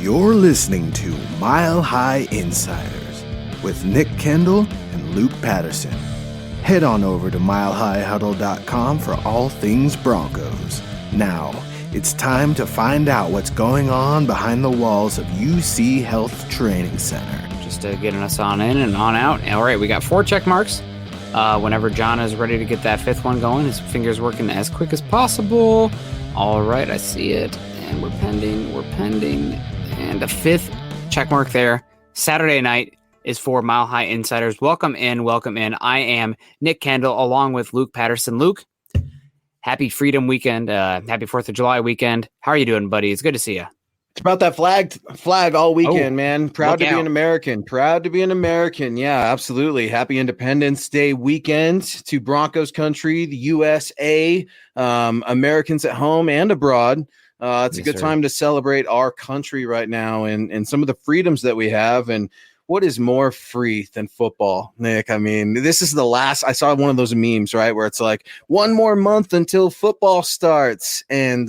You're listening to Mile High Insiders with Nick Kendell and Luke Patterson. Head on over to milehighhuddle.com for all things Broncos. Now, it's time to find out what's going on behind the walls of UC Health Training Center. Just getting us on in and on out. All right, we got 4 check marks. Whenever John is ready to get that 5th one going, his finger's working as quick as possible. All right, I see it. And we're pending. And a 5th check mark there. Saturday night is for Mile High Insiders. Welcome in. I am Nick Kendell along with Luke Patterson. Luke, happy Freedom Weekend. Happy 4th of July weekend. How are you doing, buddy? It's good to see you. It's about that flag all weekend, man. Proud to be an American. Yeah, absolutely. Happy Independence Day weekend to Broncos country, the USA, Americans at home and abroad. It's a good time to celebrate our country right now and some of the freedoms that we have. And what is more free than football, Nick? I mean, this is the last. I saw one of those memes, right, where it's like 1 more month until football starts. And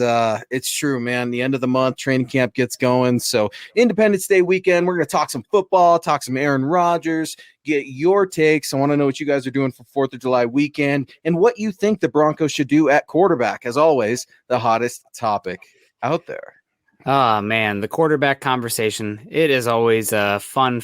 it's true, man. The end of the month, training camp gets going. So Independence Day weekend, we're going to talk some football, talk some Aaron Rodgers, get your takes. I want to know what you guys are doing for 4th of July weekend and what you think the Broncos should do at quarterback. As always, the hottest topic out there. Oh, man, the quarterback conversation. It is always fun.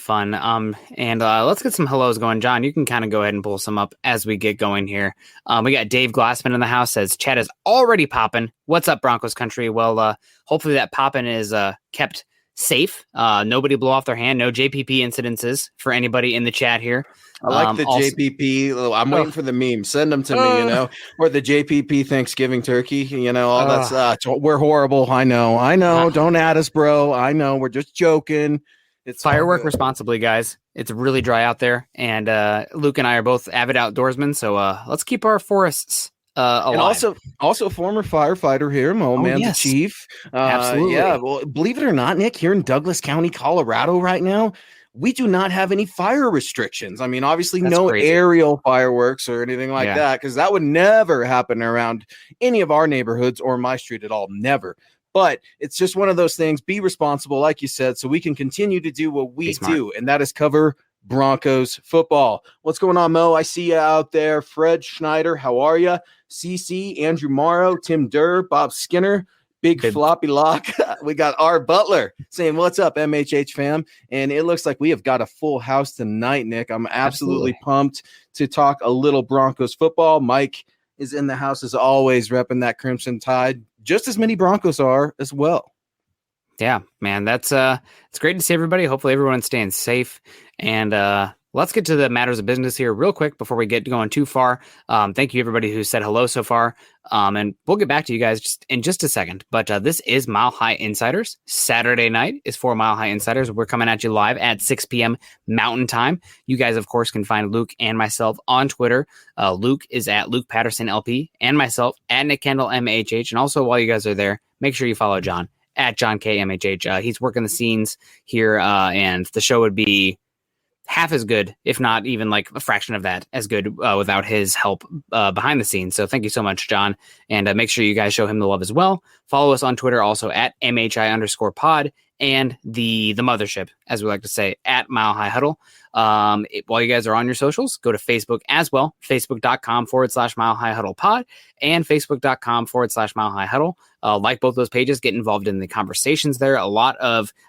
And let's get some hellos going. John, you can kind of go ahead and pull some up as we get going here. We got Dave Glassman in the house, says, chat is already popping. What's up, Broncos country? Well, hopefully that popping is kept safe. Nobody blew off their hand. No JPP incidences for anybody in the chat here. I like the JPP. I'm waiting for the meme. Send them to me, or the JPP Thanksgiving turkey, all that's, we're horrible. I know. Don't add us, bro. I know. We're just joking. It's firework responsibly, guys. It's really dry out there. And Luke and I are both avid outdoorsmen. So let's keep our forests alive. And also former firefighter here, the chief. Absolutely. Yeah. Well, believe it or not, Nick, here in Douglas County, Colorado right now, we do not have any fire restrictions. I mean, obviously no aerial fireworks or anything like that, because that would never happen around any of our neighborhoods or my street at all. Never. But it's just one of those things. Be responsible, like you said, so we can continue to do what we do, and that is cover Broncos football. What's going on, Mo? I see you out there. Fred Schneider, how are you? CC, Andrew Morrow, Tim Durr, Bob Skinner, Big Floppy Lock. We got R. Butler saying, what's up, MHH fam? And it looks like we have got a full house tonight, Nick. I'm absolutely pumped to talk a little Broncos football. Mike is in the house as always, repping that Crimson Tide. Just as many Broncos are as well. Yeah, man, it's great to see everybody. Hopefully everyone's staying safe. And let's get to the matters of business here real quick before we get going too far. Thank you, everybody who said hello so far. And we'll get back to you guys in just a second. But this is Mile High Insiders. Saturday night is for Mile High Insiders. We're coming at you live at 6 p.m. Mountain Time. You guys, of course, can find Luke and myself on Twitter. Luke is at Luke Patterson LP and myself at Nick Kendell MHH. And also, while you guys are there, make sure you follow John at John K MHH. He's working the scenes here, and the show would be half as good, if not even like a fraction of that as good without his help behind the scenes. So thank you so much, John. And make sure you guys show him the love as well. Follow us on Twitter also at MHI_pod and the mothership, as we like to say, at Mile High Huddle. While you guys are on your socials, go to Facebook as well, facebook.com/Mile High Huddle pod and facebook.com/Mile High Huddle. Like both those pages, get involved in the conversations there. I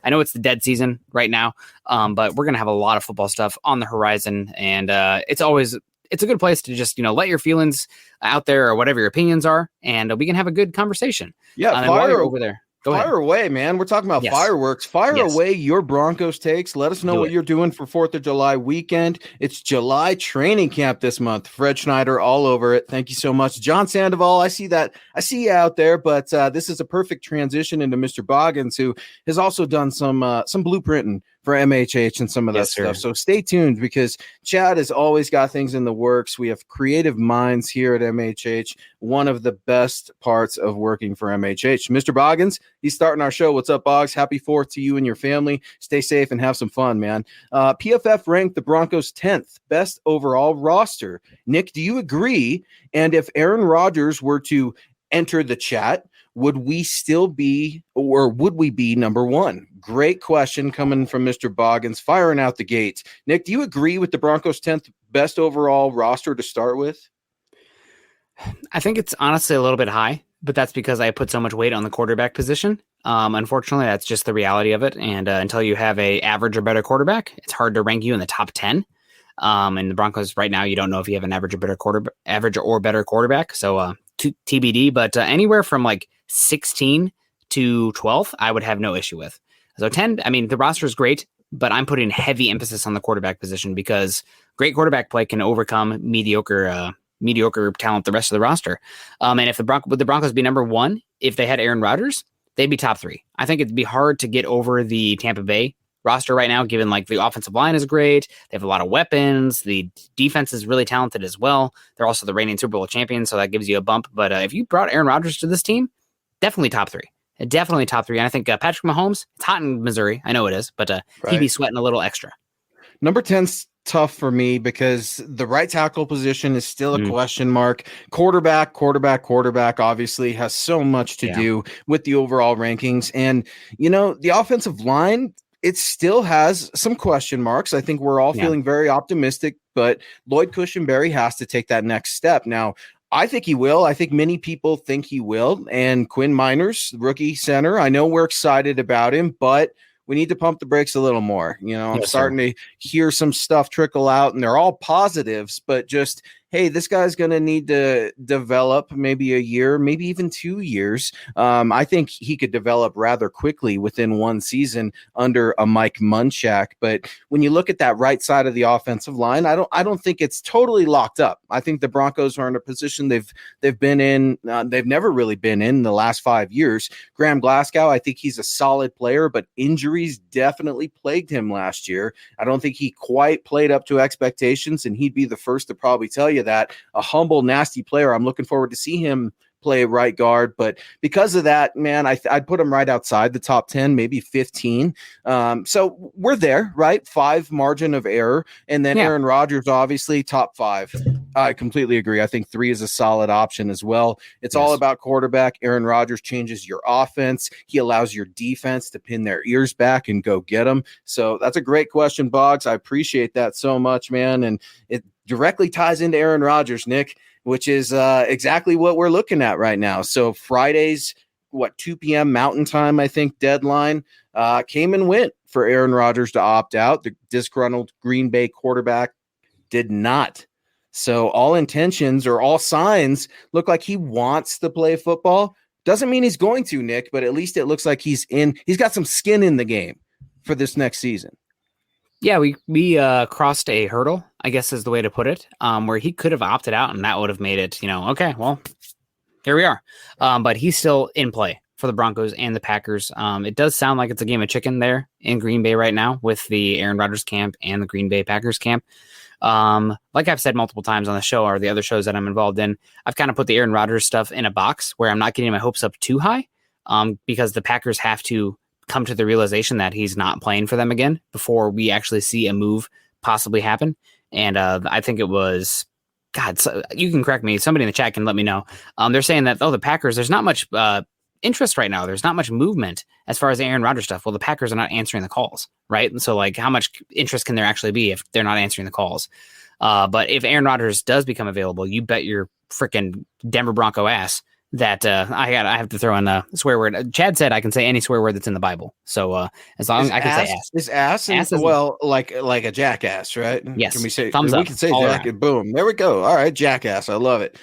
know it's the dead season right now, but we're going to have a lot of football stuff on the horizon. And it's a good place to just, let your feelings out there or whatever your opinions are. And we can have a good conversation. Yeah, fire over there. Fire away, man. We're talking about fireworks. Fire away your Broncos takes. Let us know what you're doing for 4th of July weekend. It's July training camp this month. Fred Schneider all over it. Thank you so much. John Sandoval, I see that. I see you out there, but this is a perfect transition into Mr. Boggins, who has also done some blueprinting for MHH and some of that stuff. So stay tuned, because Chad has always got things in the works. We have creative minds here at MHH. One of the best parts of working for MHH. Mr. Boggins, he's starting our show. What's up, Boggs? Happy 4th to you and your family. Stay safe and have some fun, man. PFF ranked the Broncos 10th best overall roster. Nick, do you agree? And if Aaron Rodgers were to enter the chat, would we still be, or would we be number one? Great question coming from Mr. Boggins, firing out the gates. Nick, do you agree with the Broncos' 10th best overall roster to start with? I think it's honestly a little bit high, but that's because I put so much weight on the quarterback position. Unfortunately, that's just the reality of it. And until you have a average or better quarterback, it's hard to rank you in the top 10. And the Broncos right now, you don't know if you have an average or better quarterback. So TBD, but anywhere from like 16 to 12, I would have no issue with. So 10, I mean, the roster is great, but I'm putting heavy emphasis on the quarterback position because great quarterback play can overcome mediocre talent the rest of the roster. And if would the Broncos be number one if they had Aaron Rodgers? They'd be top 3. I think it'd be hard to get over the Tampa Bay roster right now, given like the offensive line is great. They have a lot of weapons. The defense is really talented as well. They're also the reigning Super Bowl champions, so that gives you a bump. But if you brought Aaron Rodgers to this team, definitely top 3. Definitely top 3. And I think Patrick Mahomes, it's hot in Missouri. I know it is, but he'd be sweating a little extra. Number 10's tough for me because the right tackle position is still a question mark. Quarterback obviously has so much to do with the overall rankings. And, the offensive line, it still has some question marks. I think we're all feeling very optimistic, but Lloyd Cushenberry has to take that next step. Now, I think he will. I think many people think he will. And Quinn Miners, rookie center, I know we're excited about him, but we need to pump the brakes a little more. I'm starting to hear some stuff trickle out, and they're all positives, but just, hey, this guy's going to need to develop maybe a year, maybe even 2 years. I think he could develop rather quickly within one season under a Mike Munchak. But when you look at that right side of the offensive line, I don't think it's totally locked up. I think the Broncos are in a position they've been in. They've never really been in the last 5 years. Graham Glasgow, I think he's a solid player, but injuries definitely plagued him last year. I don't think he quite played up to expectations, and he'd be the first to probably tell you that. A humble, nasty player. I'm looking forward to see him play right guard, but because of that, man, I'd put him right outside the top 10, maybe 15. So we're there, right? 5 margin of error, and then Aaron Rodgers, obviously top 5. I completely agree. I think 3 is a solid option as well. It's all about quarterback. Aaron Rodgers changes your offense. He allows your defense to pin their ears back and go get them. So that's a great question, Boggs. I appreciate that so much, man, and it directly ties into Aaron Rodgers, Nick, which is exactly what we're looking at right now. So Friday's, 2 p.m. Mountain Time, I think, deadline came and went for Aaron Rodgers to opt out. The disgruntled Green Bay quarterback did not. So all intentions or all signs look like he wants to play football. Doesn't mean he's going to, Nick, but at least it looks like he's got some skin in the game for this next season. Yeah, we crossed a hurdle, I guess is the way to put it, where he could have opted out, and that would have made it, okay, well, here we are. But he's still in play for the Broncos and the Packers. It does sound like it's a game of chicken there in Green Bay right now with the Aaron Rodgers camp and the Green Bay Packers camp. Like I've said multiple times on the show or the other shows that I'm involved in, I've kind of put the Aaron Rodgers stuff in a box where I'm not getting my hopes up too high because the Packers have to come to the realization that he's not playing for them again before we actually see a move possibly happen. And I think it was, so you can correct me. Somebody in the chat can let me know. They're saying that, the Packers, there's not much interest right now. There's not much movement as far as the Aaron Rodgers stuff. Well, the Packers are not answering the calls, right? And so how much interest can there actually be if they're not answering the calls? But if Aaron Rodgers does become available, you bet your freaking Denver Bronco ass that I have to throw in a swear word. Chad said I can say any swear word that's in the Bible. So as long as I can say ass. Is ass like a jackass, right? Yes. Can we say thumbs up? We can say jack and boom. There we go. All right, jackass. I love it.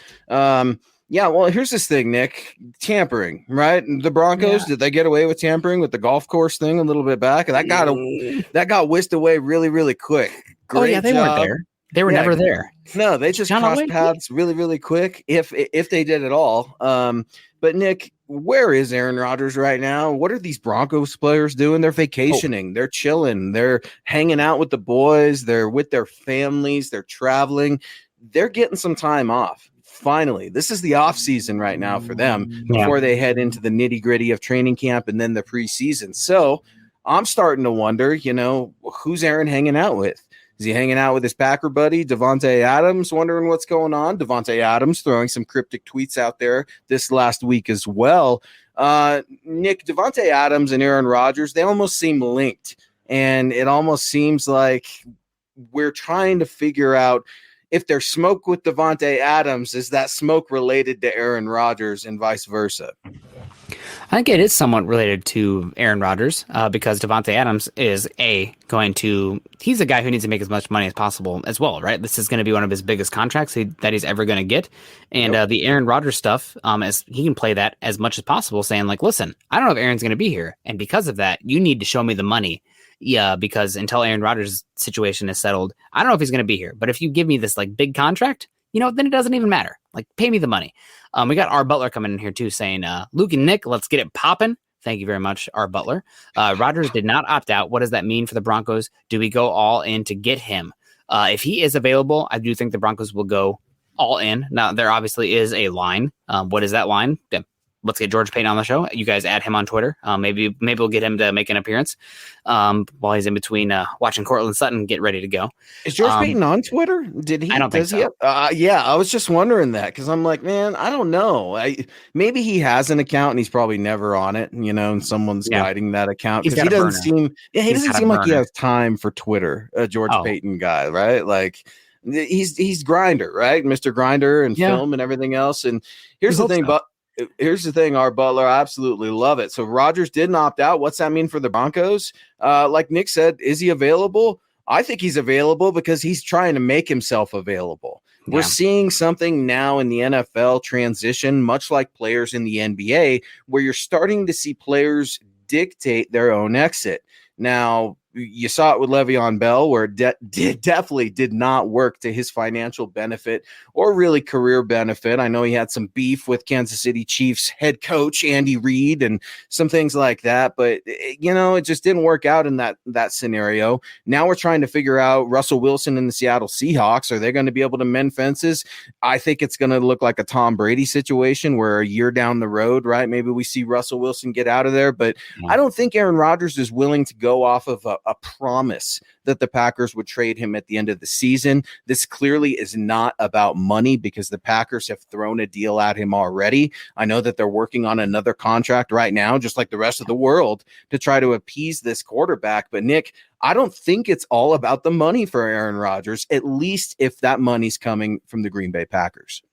Yeah, well, here's this thing, Nick. Tampering, right? The Broncos, did they get away with tampering with the golf course thing a little bit back? That got whisked away really, really quick. Great they weren't there. They were never there. No, they just crossed paths really, really quick, if they did at all. But Nick, where is Aaron Rodgers right now? What are these Broncos players doing? They're vacationing. They're chilling. They're hanging out with the boys. They're with their families. They're traveling. They're getting some time off. Finally, this is the off season right now for them before they head into the nitty gritty of training camp and then the preseason. So I'm starting to wonder, who's Aaron hanging out with? Is he hanging out with his Packer buddy, Davante Adams, wondering what's going on? Davante Adams throwing some cryptic tweets out there this last week as well. Nick, Davante Adams and Aaron Rodgers, they almost seem linked. And it almost seems like we're trying to figure out if there's smoke with Davante Adams, is that smoke related to Aaron Rodgers and vice versa? I think it is somewhat related to Aaron Rodgers because Davante Adams is he's a guy who needs to make as much money as possible as well, right? This is going to be one of his biggest contracts that he's ever going to get. And the Aaron Rodgers stuff, as he can play that as much as possible, saying like, listen, I don't know if Aaron's going to be here. And because of that, you need to show me the money. Yeah, because until Aaron Rodgers' situation is settled, I don't know if he's going to be here. But if you give me this like big contract, then it doesn't even matter. Like, pay me the money. We got our Butler coming in here too, saying, Luke and Nick, let's get it popping. Thank you very much, our Butler. Rodgers did not opt out. What does that mean for the Broncos? Do we go all in to get him? If he is available, I do think the Broncos will go all in. Now, there obviously is a line. What is that line? Let's get George Payton on the show. You guys add him on Twitter. Maybe we'll get him to make an appearance while he's in between watching Cortland Sutton get ready to go. Is George Payton on Twitter? Did he? I don't think so. Yeah, I was just wondering that because I'm like, man, I don't know. Maybe he has an account and he's probably never on it, and someone's guiding that account because he doesn't seem like he has time for Twitter. A George Payton guy, right? Like he's Grinder, right? Mr. Grinder and film and everything else. And here's the thing, Here's the thing, our Butler, I absolutely love it. So Rodgers didn't opt out. What's that mean for the Broncos? Like Nick said, is he available? I think he's available because he's trying to make himself available. Yeah. We're seeing something now in the NFL transition, much like players in the NBA, where you're starting to see players dictate their own exit. Now, you saw it with Le'Veon Bell, where it definitely did not work to his financial benefit or really career benefit. I know he had some beef with Kansas City Chiefs head coach Andy Reid and some things like that, but it just didn't work out in that scenario. Now we're trying to figure out Russell Wilson and the Seattle Seahawks. Are they going to be able to mend fences? I think it's going to look like a Tom Brady situation where a year down the road, right, maybe we see Russell Wilson get out of there, but I don't think Aaron Rodgers is willing to go off of a promise that the Packers would trade him at the end of the season. This clearly is not about money because the Packers have thrown a deal at him already. I know that they're working on another contract right now, just like the rest of the world, to try to appease this quarterback. But Nick, I don't think it's all about the money for Aaron Rodgers, at least if that money's coming from the Green Bay Packers.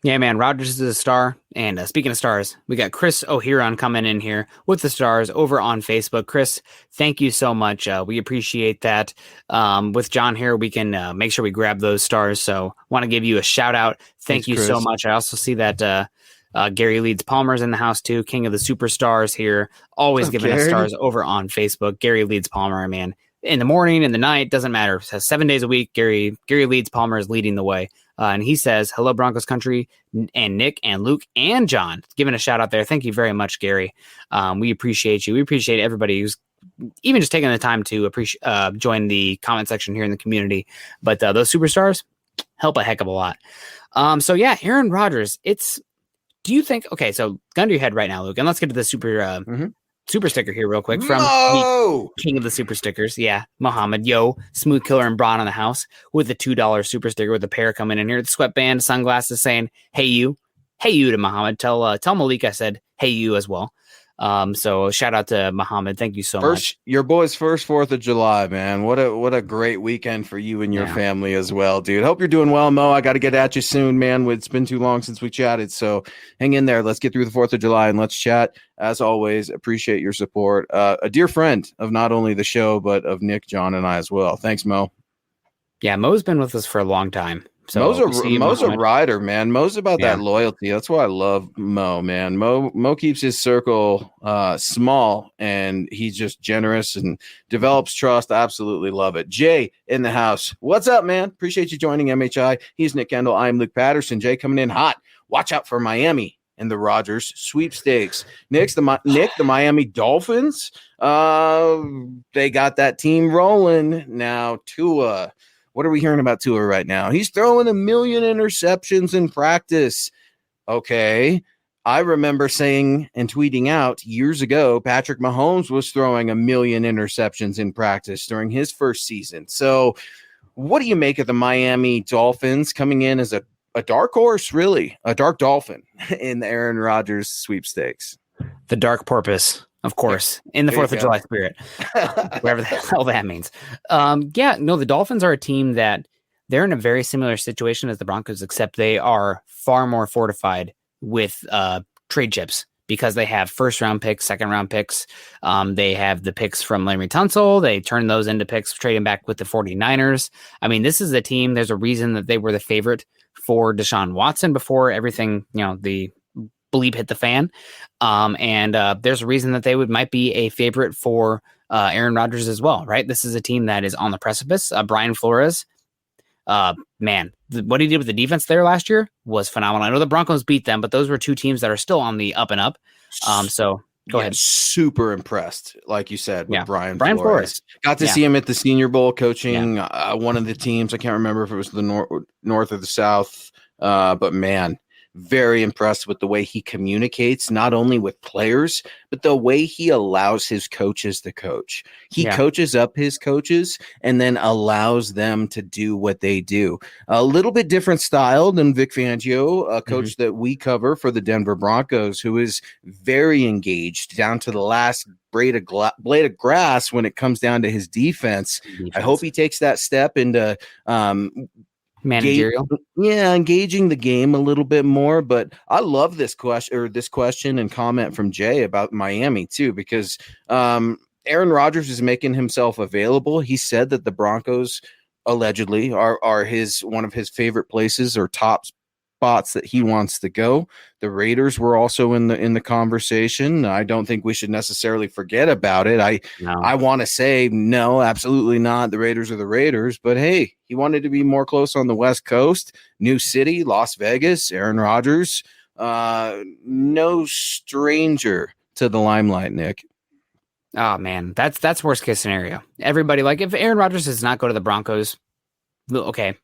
Yeah, man, Rodgers is a star. And speaking of stars, we got Chris O'Heron coming in here with the stars over on Facebook. Chris, thank you so much. We appreciate that. With John here, we can make sure we grab those stars. So want to give you a shout out. Thanks, you Chris. So much. I also see that Gary Leeds Palmer's in the house too. King of the Superstars here. Always giving us stars over on Facebook. Gary Leeds Palmer, man. In the morning, in the night, doesn't matter. It says 7 days a week. Gary Leeds Palmer is leading the way. And he says, hello, Broncos country, and Nick and Luke and John. Giving a shout out there. Thank you very much, Gary. We appreciate you. We appreciate everybody who's even just taking the time to join the comment section here in the community. But those superstars help a heck of a lot. So, yeah, Aaron Rodgers, do you think, okay, so gun to your head right now, Luke, and let's get to the super sticker here real quick from the king of the super stickers. Yeah, Muhammad. Smooth Killer and Braun on the house with the $2 super sticker with a pair coming in here. The sweatband, sunglasses saying, hey you to Muhammad. Tell Malik I said, hey you as well. So shout out to Muhammad. Thank you so much. Your boy's first 4th of July, man. What a great weekend for you and your family as well, dude. Hope you're doing well, Mo. I got to get at you soon, man. It's been too long since we chatted. So hang in there. Let's get through the 4th of July and let's chat. As always, appreciate your support. A dear friend of not only the show, but of Nick, John, and I as well. Thanks, Mo. Yeah, Mo's been with us for a long time. So Mo's a rider, man. Mo's about that loyalty. That's why I love Mo, man. Mo keeps his circle small, and he's just generous and develops trust. I absolutely love it. Jay in the house. What's up, man? Appreciate you joining MHI. He's Nick Kendell. I'm Luke Patterson. Jay coming in hot. Watch out for Miami and the Rodgers sweepstakes. The Miami Dolphins. They got that team rolling. Now, Tua. What are we hearing about Tua right now? He's throwing 1 million interceptions in practice. Okay. I remember saying and tweeting out years ago, Patrick Mahomes was throwing 1 million interceptions in practice during his first season. So what do you make of the Miami Dolphins coming in as a dark horse, really? A dark dolphin in the Aaron Rodgers sweepstakes? The dark porpoise, of course, in the 4th of July spirit, whatever the hell that means. The Dolphins are a team that they're in a very similar situation as the Broncos, except they are far more fortified with trade chips because they have first-round picks, second-round picks. They have the picks from Laremy Tunsil. They turn those into picks, trading back with the 49ers. I mean, this is a team, there's a reason that they were the favorite for Deshaun Watson before everything, the bleep hit the fan. And there's a reason that they might be a favorite for Aaron Rodgers as well, right? This is a team that is on the precipice. Brian Flores, what he did with the defense there last year was phenomenal. I know the Broncos beat them, but those were two teams that are still on the up and up. So go ahead. Super impressed, like you said, with Brian Flores. Got to see him at the Senior Bowl coaching one of the teams. I can't remember if it was the North or the South, but man, very impressed with the way he communicates, not only with players, but the way he allows his coaches to coach. He coaches up his coaches and then allows them to do what they do. A little bit different style than Vic Fangio, a coach that we cover for the Denver Broncos, who is very engaged down to the last blade of grass when it comes down to his defense. I hope he takes that step into managerial, engaging the game a little bit more. But I love this question and comment from Jay about Miami too, because Aaron Rodgers is making himself available. He said that the Broncos allegedly are one of his favorite places or top spots that he wants to go. The Raiders were also in the conversation. I don't think we should necessarily forget about it. I want to say no, absolutely not. The Raiders are the Raiders, but hey, he wanted to be more close on the West Coast, new city, Las Vegas. Aaron Rodgers, no stranger to the limelight, Nick. Oh man, that's worst case scenario. Everybody, like, if Aaron Rodgers does not go to the Broncos, okay.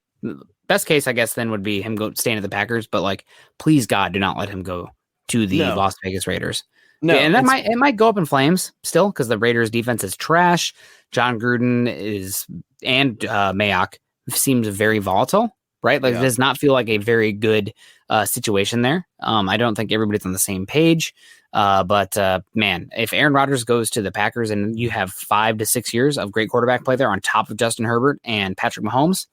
Best case, I guess, then would be him staying at the Packers, but like, please God, do not let him go to the Las Vegas Raiders. No, and it might go up in flames still because the Raiders' defense is trash. John Gruden and Mayock seems very volatile, right? Like, it does not feel like a very good situation there. I don't think everybody's on the same page. But man, if Aaron Rodgers goes to the Packers and you have 5 to 6 years of great quarterback play there on top of Justin Herbert and Patrick Mahomes,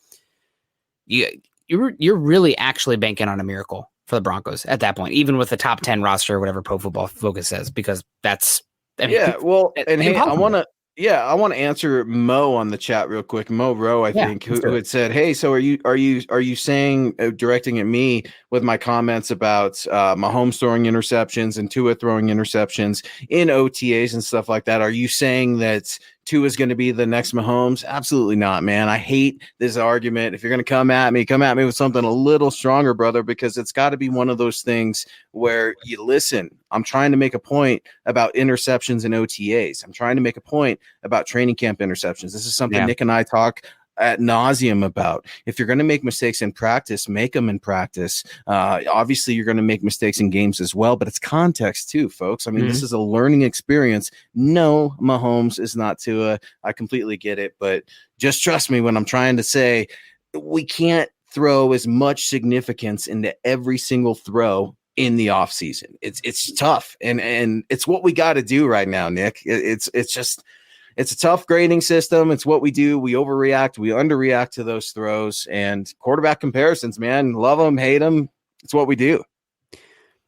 you're really actually banking on a miracle for the Broncos at that point, even with the top 10 roster, whatever Pro Football Focus says, because that's and hey, I want to answer Mo on the chat real quick. Mo Rowe, I think, who had said, "Hey, so are you saying, directing at me with my comments about Mahomes throwing interceptions and Tua throwing interceptions in OTAs and stuff like that? Are you saying that Tua is going to be the next Mahomes?" Absolutely not, man. I hate this argument. If you're going to come at me with something a little stronger, brother, because it's got to be one of those things where you listen. I'm trying to make a point about interceptions and OTAs. I'm trying to make a point about training camp interceptions. This is something Nick and I talk ad nauseum about. If you're going to make mistakes in practice, make them in practice. Obviously, you're going to make mistakes in games as well, but it's context too, folks. I mean, this is a learning experience. No, Mahomes is not Tua. I completely get it, but just trust me when I'm trying to say we can't throw as much significance into every single throw in the offseason. It's tough, and it's what we got to do right now, Nick. It's a tough grading system. It's what we do. We overreact. We underreact to those throws and quarterback comparisons, man. Love them, hate them. It's what we do.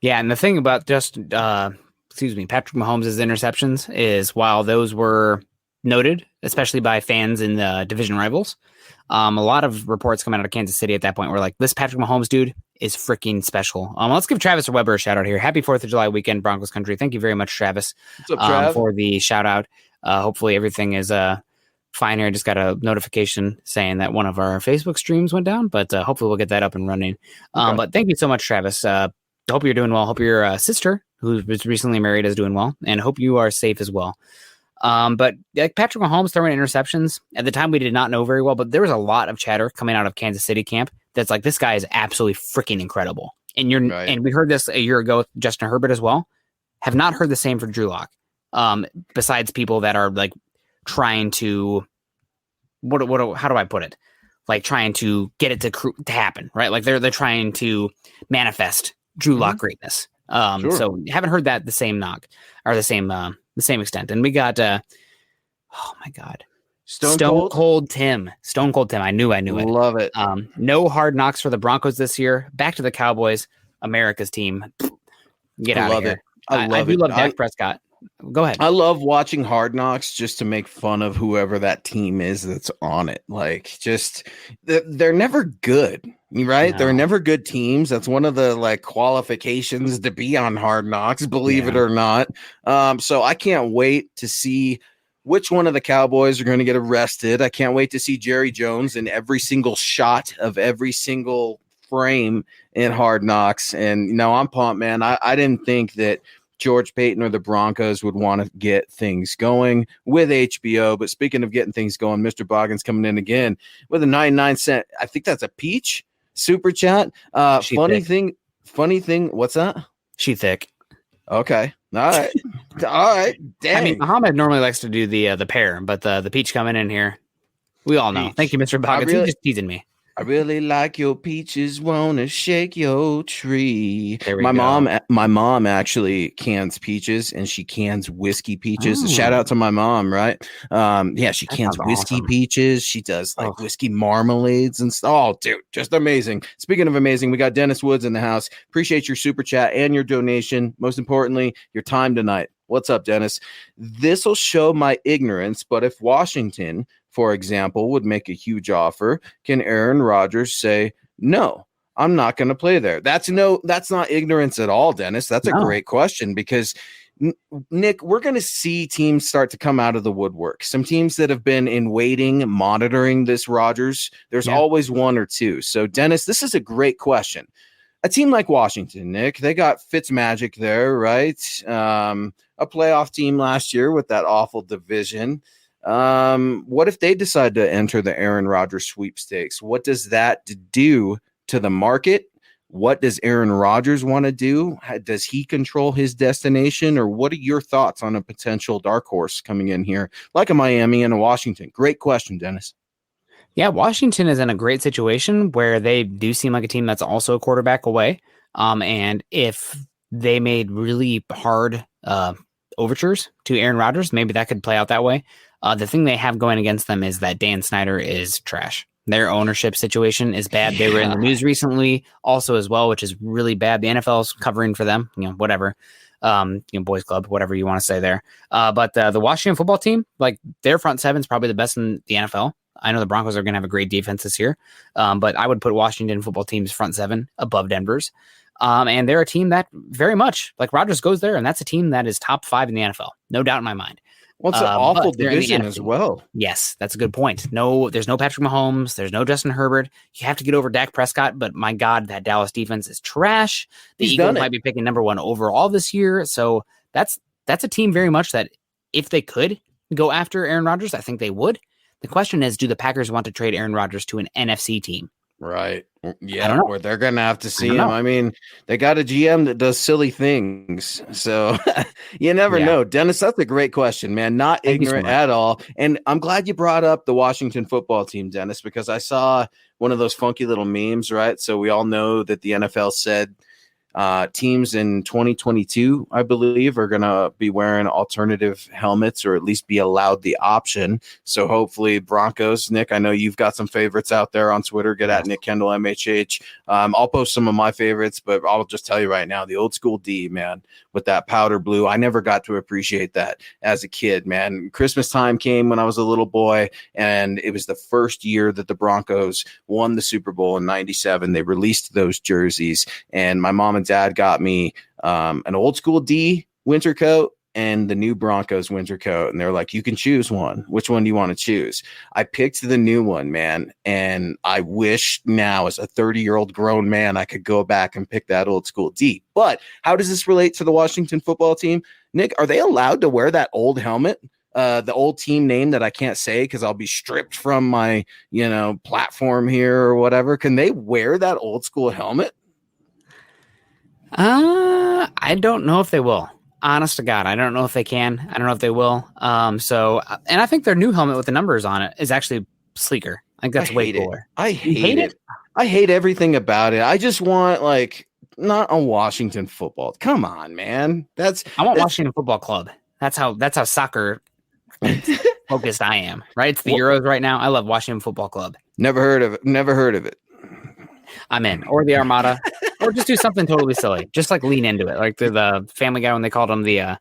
Yeah, and the thing about Patrick Mahomes' interceptions is, while those were noted, especially by fans in the division rivals, a lot of reports coming out of Kansas City at that point were like, this Patrick Mahomes dude is freaking special. Let's give Travis Weber a shout out here. Happy 4th of July weekend, Broncos country. Thank you very much, Travis, for the shout out. Hopefully everything is fine here. I just got a notification saying that one of our Facebook streams went down, but hopefully we'll get that up and running. But thank you so much, Travis. Hope you're doing well. Hope your sister, who was recently married, is doing well, and hope you are safe as well. But like Patrick Mahomes throwing interceptions, at the time we did not know very well, but there was a lot of chatter coming out of Kansas City camp that's like, this guy is absolutely freaking incredible. And and we heard this a year ago with Justin Herbert as well. Have not heard the same for Drew Lock. Besides people that are like trying to, how do I put it? Like trying to get it to happen, right? Like they're trying to manifest Drew Lock greatness. Sure. So haven't heard that the same extent. And we got, oh my God. Stone Cold Tim. I knew it. Love it. No hard knocks for the Broncos this year. Back to the Cowboys, America's team. Get out of here. I do love Dak Prescott. Go ahead. I love watching Hard Knocks just to make fun of whoever that team is that's on it. Like, just they're never good, right? No. They're never good teams. That's one of the like qualifications to be on Hard Knocks, believe it or not. So I can't wait to see which one of the Cowboys are going to get arrested. I can't wait to see Jerry Jones in every single shot of every single frame in Hard Knocks. And I'm pumped, man. I didn't think that George Payton or the Broncos would want to get things going with HBO. But speaking of getting things going, Mr. Boggins coming in again with a 99-cent. I think that's a peach super chat. Funny thing. What's that? She thick. Okay. All right. Dang. I mean, Muhammad normally likes to do the pear, but the peach coming in here. We all know. Peach. Thank you, Mr. Boggins. He's just teasing me. I really like your peaches, wanna shake your tree. My mom actually cans peaches, and she cans whiskey peaches. Oh. Shout out to my mom, right? She cans whiskey peaches. She does like whiskey marmalades and stuff. Oh, dude, just amazing. Speaking of amazing, we got Dennis Woods in the house. Appreciate your super chat and your donation. Most importantly, your time tonight. What's up, Dennis? This will show my ignorance, but if Washington, for example, would make a huge offer, can Aaron Rodgers say, no, I'm not going to play there? That's not ignorance at all, Dennis. That's a great question because, Nick, we're going to see teams start to come out of the woodwork. Some teams that have been in waiting, monitoring this Rodgers, there's always one or two. So, Dennis, this is a great question. A team like Washington, Nick, they got Fitzmagic there, right? A playoff team last year with that awful division. What if they decide to enter the Aaron Rodgers sweepstakes? What does that do to the market? What does Aaron Rodgers want to do? Does he control his destination? Or what are your thoughts on a potential dark horse coming in here, like a Miami and a Washington? Great question, Dennis. Yeah, Washington is in a great situation where they do seem like a team that's also a quarterback away. And if they made really hard overtures to Aaron Rodgers, maybe that could play out that way. The thing they have going against them is that Dan Snyder is trash. Their ownership situation is bad. They were in the news recently also as well, which is really bad. The NFL's covering for them, whatever. Boys club, whatever you want to say there. But the Washington football team, like their front seven is probably the best in the NFL. I know the Broncos are going to have a great defense this year, but I would put Washington football team's front seven above Denver's. And they're a team that very much, like Rodgers goes there, and that's a team that is top 5 in the NFL. No doubt in my mind. Well, it's an awful division as well. Yes, that's a good point. No, there's no Patrick Mahomes. There's no Justin Herbert. You have to get over Dak Prescott, but my God, that Dallas defense is trash. The Eagles might be picking number 1 overall this year. So that's a team very much that if they could go after Aaron Rodgers, I think they would. The question is, do the Packers want to trade Aaron Rodgers to an NFC team? Right. Yeah, where they're going to have to see him. I mean, they got a GM that does silly things. So you never know. Dennis, that's a great question, man. Not ignorant at all. And I'm glad you brought up the Washington football team, Dennis, because I saw one of those funky little memes, right? So we all know that the NFL said teams in 2022, I believe, are going to be wearing alternative helmets or at least be allowed the option. So hopefully Broncos, Nick, I know you've got some favorites out there on Twitter. Get at Nick Kendell, MHH. I'll post some of my favorites, but I'll just tell you right now, the old school D, man, with that powder blue. I never got to appreciate that as a kid, man. Christmas time came when I was a little boy, and it was the first year that the Broncos won the Super Bowl in '97. They released those jerseys, and my mom and dad got me an old school D winter coat and the new Broncos winter coat. And they're like, you can choose one. Which one do you want to choose? I picked the new one, man. And I wish now as a 30-year-old grown man, I could go back and pick that old school D. But how does this relate to the Washington football team? Nick, are they allowed to wear that old helmet? The old team name that I can't say because I'll be stripped from my, platform here or whatever. Can they wear that old school helmet? I don't know if they will. Honest to God, I don't know if they can. I don't know if they will. And I think their new helmet with the numbers on it is actually sleeker. I think that's way cooler. I hate it. I hate everything about it. I just want not on Washington football. Come on, man. I want Washington Football Club. That's how soccer focused I am. Right? It's the Euros right now. I love Washington Football Club. Never heard of it. I'm in. Or the Armada. Or just do something totally silly. Just like lean into it. Like the Family Guy when they called them the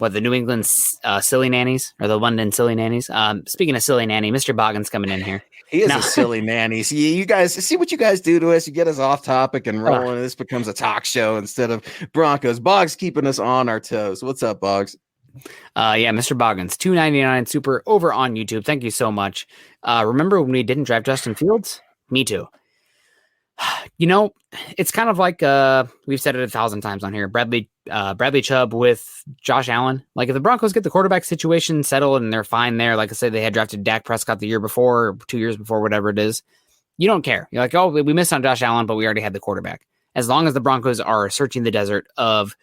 New England silly nannies or the London silly nannies. Speaking of silly nanny, Mr. Boggins coming in here. He is a silly nanny. See, you guys see what you guys do to us. You get us off topic and rolling. This becomes a talk show instead of Broncos. Boggs keeping us on our toes. What's up, Boggs? Mr. Boggins, $2.99 super over on YouTube. Thank you so much. Remember when we didn't draft Justin Fields? Me too. You know, it's kind of like we've said it 1,000 times on here. Bradley Chubb with Josh Allen. Like if the Broncos get the quarterback situation settled and they're fine there, like I said, they had drafted Dak Prescott the year before, or 2 years before, whatever it is. You don't care. You're like, oh, we missed on Josh Allen, but we already had the quarterback. As long as the Broncos are searching the desert of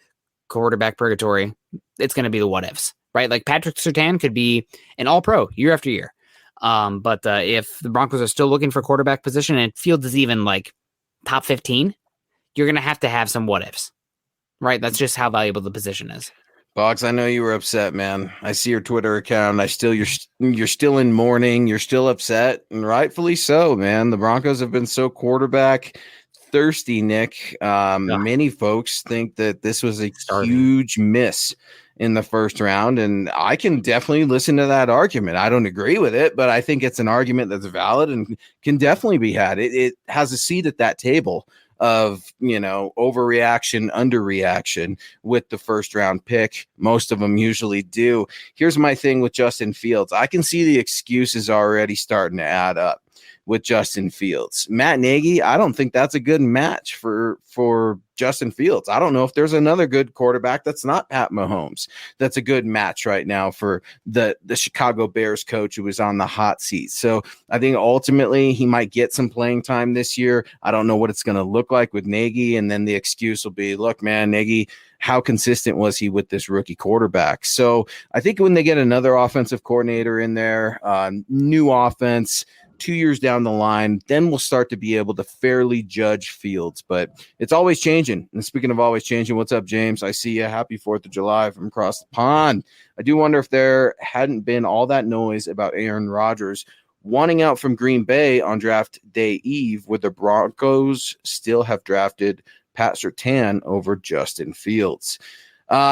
quarterback purgatory, it's going to be the what ifs, right? Like Patrick Surtain could be an all-pro year after year. But if the Broncos are still looking for quarterback position and Fields is even like top 15, you're going to have some what ifs, right? That's just how valuable the position is. Boggs, I know you were upset, man. I see your Twitter account. You're still in mourning. You're still upset, and rightfully so, man. The Broncos have been so quarterback thirsty, Nick. Many folks think that this was a huge miss in the first round, and I can definitely listen to that argument. I don't agree with it, but I think it's an argument that's valid and can definitely be had. It has a seat at that table of, overreaction, underreaction with the first round pick. Most of them usually do. Here's my thing with Justin Fields. I can see the excuses already starting to add up with Justin Fields. Matt Nagy, I don't think that's a good match for Justin Fields. I don't know if there's another good quarterback that's not Pat Mahomes that's a good match right now for the Chicago Bears coach who was on the hot seat. So I think ultimately he might get some playing time this year. I don't know what it's going to look like with Nagy, and then the excuse will be, look, man, Nagy, how consistent was he with this rookie quarterback? So I think when they get another offensive coordinator in there, new offense, 2 years down the line, then we'll start to be able to fairly judge Fields. But it's always changing. And speaking of always changing, what's up, James? I see you. Happy 4th of July from across the pond. I do wonder if there hadn't been all that noise about Aaron Rodgers wanting out from Green Bay on draft day eve, would the Broncos still have drafted Pat Surtain over Justin Fields?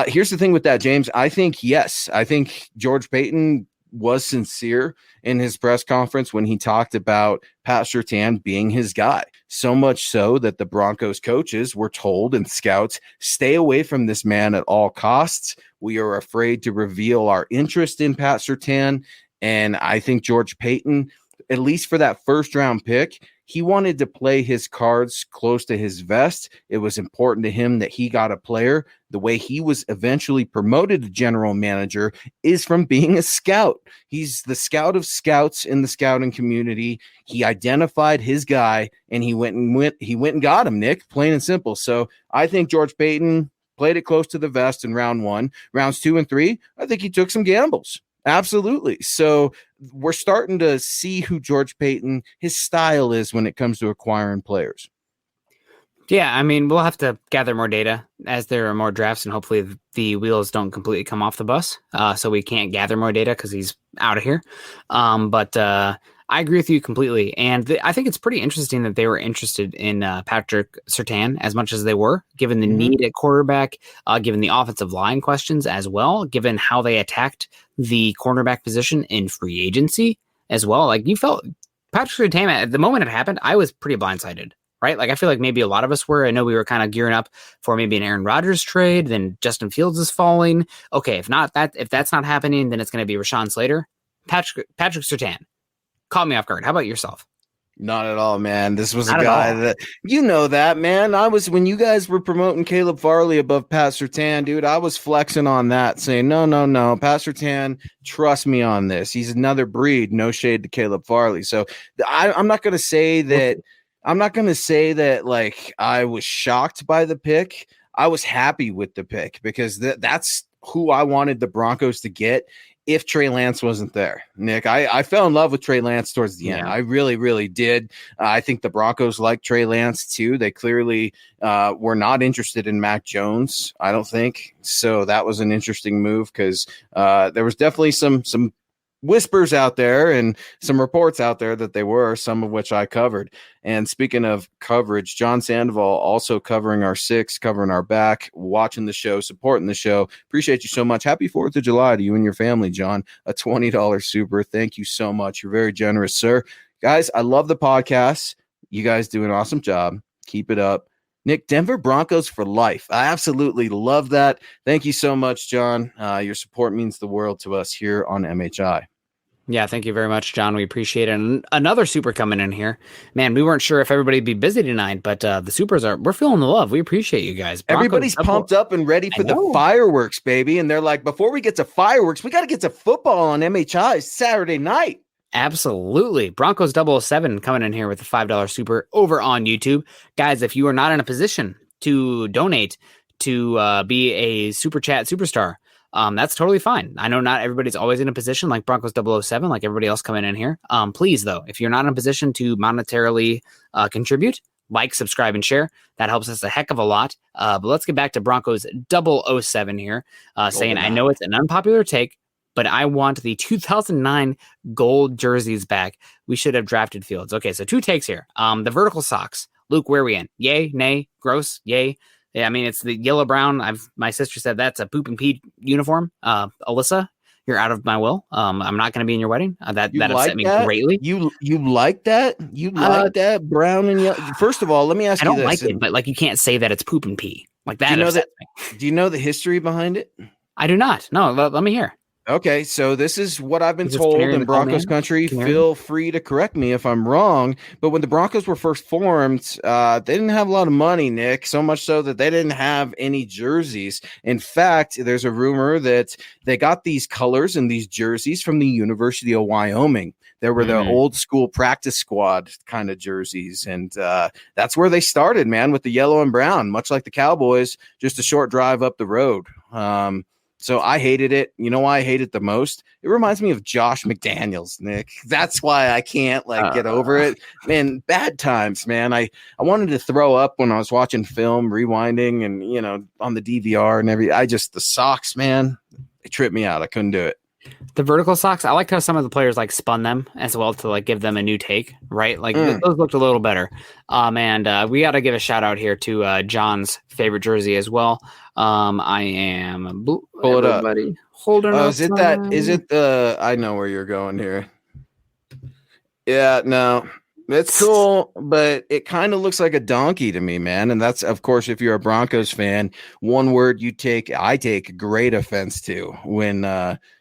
Here's the thing with that, James. I think yes. I think George Paton was sincere in his press conference when he talked about Pat Surtain being his guy. So much so that the Broncos coaches were told, and scouts, stay away from this man at all costs. We are afraid to reveal our interest in Pat Surtain. And I think George Paton, at least for that first round pick, he wanted to play his cards close to his vest. It was important to him that he got a player. The way he was eventually promoted to general manager is from being a scout. He's the scout of scouts in the scouting community. He identified his guy, and he went and got him, Nick, plain and simple. So I think George Paton played it close to the vest in round 1. Rounds 2 and 3, I think he took some gambles. Absolutely. So we're starting to see who George Paton, his style is when it comes to acquiring players. Yeah, I mean, we'll have to gather more data as there are more drafts, and hopefully the wheels don't completely come off the bus. So we can't gather more data because he's out of here. But I agree with you completely. And I think it's pretty interesting that they were interested in Patrick Surtain as much as they were, given the need at quarterback, given the offensive line questions as well, given how they attacked the cornerback position in free agency as well. Like, you felt Patrick Surtain, at the moment it happened, I was pretty blindsided, right? Like, I feel like maybe a lot of us were. I know we were kind of gearing up for maybe an Aaron Rodgers trade, then Justin Fields is falling. Okay, if that's not happening, then it's going to be Rashawn Slater. Patrick Surtain caught me off guard. How about yourself? Not at all, man. This was a guy that, that, man. When you guys were promoting Caleb Farley above Pat Surtain, dude, I was flexing on that, saying, no. Pat Surtain, trust me on this. He's another breed. No shade to Caleb Farley. So I'm not going to say that. I'm not going to say that like I was shocked by the pick. I was happy with the pick because that's who I wanted the Broncos to get if Trey Lance wasn't there, Nick. I fell in love with Trey Lance towards the end. I really, really did. I think the Broncos like Trey Lance too. They clearly were not interested in Mac Jones, I don't think. So that was an interesting move because there was definitely some whispers out there and some reports out there that they were, some of which I covered. And speaking of coverage, John Sandoval also covering our six, covering our back, watching the show, supporting the show. Appreciate you so much. Happy 4th of July to you and your family, John. A $20 super. Thank you so much. You're very generous, sir. Guys, I love the podcast. You guys do an awesome job. Keep it up. Nick, Denver Broncos for life. I absolutely love that. Thank you so much, John. Your support means the world to us here on MHI. Yeah, thank you very much, John. We appreciate it. And another super coming in here. Man, we weren't sure if everybody'd be busy tonight, but the supers we're feeling the love. We appreciate you guys. Broncos, everybody's pumped up and ready for the fireworks, baby. And they're like, before we get to fireworks, we got to get to football on MHI Saturday night. Absolutely. Broncos 007 coming in here with a $5 super over on YouTube. Guys, if you are not in a position to donate to be a super chat superstar, that's totally fine. I know not everybody's always in a position like Broncos 007, like everybody else coming in here. Please, though, if you're not in a position to monetarily contribute, like, subscribe, and share. That helps us a heck of a lot. But let's get back to Broncos 007 here, saying, I know it's an unpopular take, but I want the 2009 gold jerseys back. We should have drafted Fields. Okay, so 2 takes here. The vertical socks. Luke, where are we in? Yay, nay, gross, yay. Yeah, I mean, it's the yellow brown. My sister said that's a poop and pee uniform. Alyssa, you're out of my will. I'm not going to be in your wedding. That upset me greatly. You like that? You like that brown and yellow? First of all, let me ask you this. I don't like it, but like you can't say that it's poop and pee. Like that. Do you know the history behind it? I do not. No, let me hear. Okay, so this is what I've been told in Broncos country. Feel free to correct me if I'm wrong. But when the Broncos were first formed, they didn't have a lot of money, Nick, so much so that they didn't have any jerseys. In fact, there's a rumor that they got these colors and these jerseys from the University of Wyoming. They were the old school practice squad kind of jerseys. And that's where they started, man, with the yellow and brown, much like the Cowboys, just a short drive up the road. So I hated it. You know why I hate it the most? It reminds me of Josh McDaniels, Nick. That's why I can't get over it. Man, bad times, man. I wanted to throw up when I was watching film, rewinding and, on the DVR and the socks, man, it tripped me out. I couldn't do it. The vertical socks, I liked how some of the players spun them as well to give them a new take, right? Those looked a little better. And we got to give a shout out here to John's favorite jersey as well. I am pull it up, buddy. Hold on. Is it the? I know where you're going here. Yeah, no, it's cool, but it kind of looks like a donkey to me, man. And that's, of course, if you're a Broncos fan, one word I take great offense to when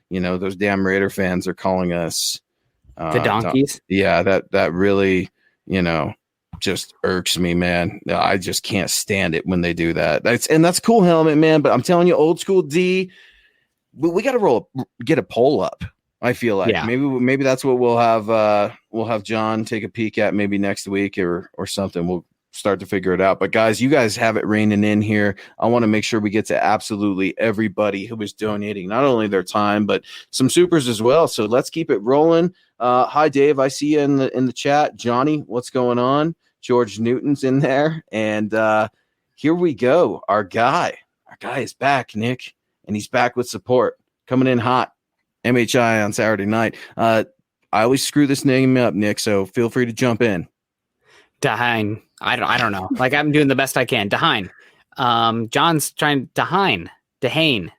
those damn Raider fans are calling us the donkeys. Yeah, that really, just irks me, man. I just can't stand it when they do that. That's cool, helmet, man. But I'm telling you, old school D, we got to get a poll up. I feel like maybe that's what we'll have John take a peek at maybe next week or something. We'll start to figure it out. But guys, you guys have it raining in here. I want to make sure we get to absolutely everybody who is donating not only their time but some supers as well. So let's keep it rolling. Hi Dave, I see you in the chat. Johnny, what's going on? George Newton's in there, and here we go. Our guy is back, Nick, and he's back with support coming in hot. MHI on Saturday night. I always screw this name up, Nick, so feel free to jump in. Dahine. I don't know. I'm doing the best I can. Dahine. John's trying Dahine. Dehaney.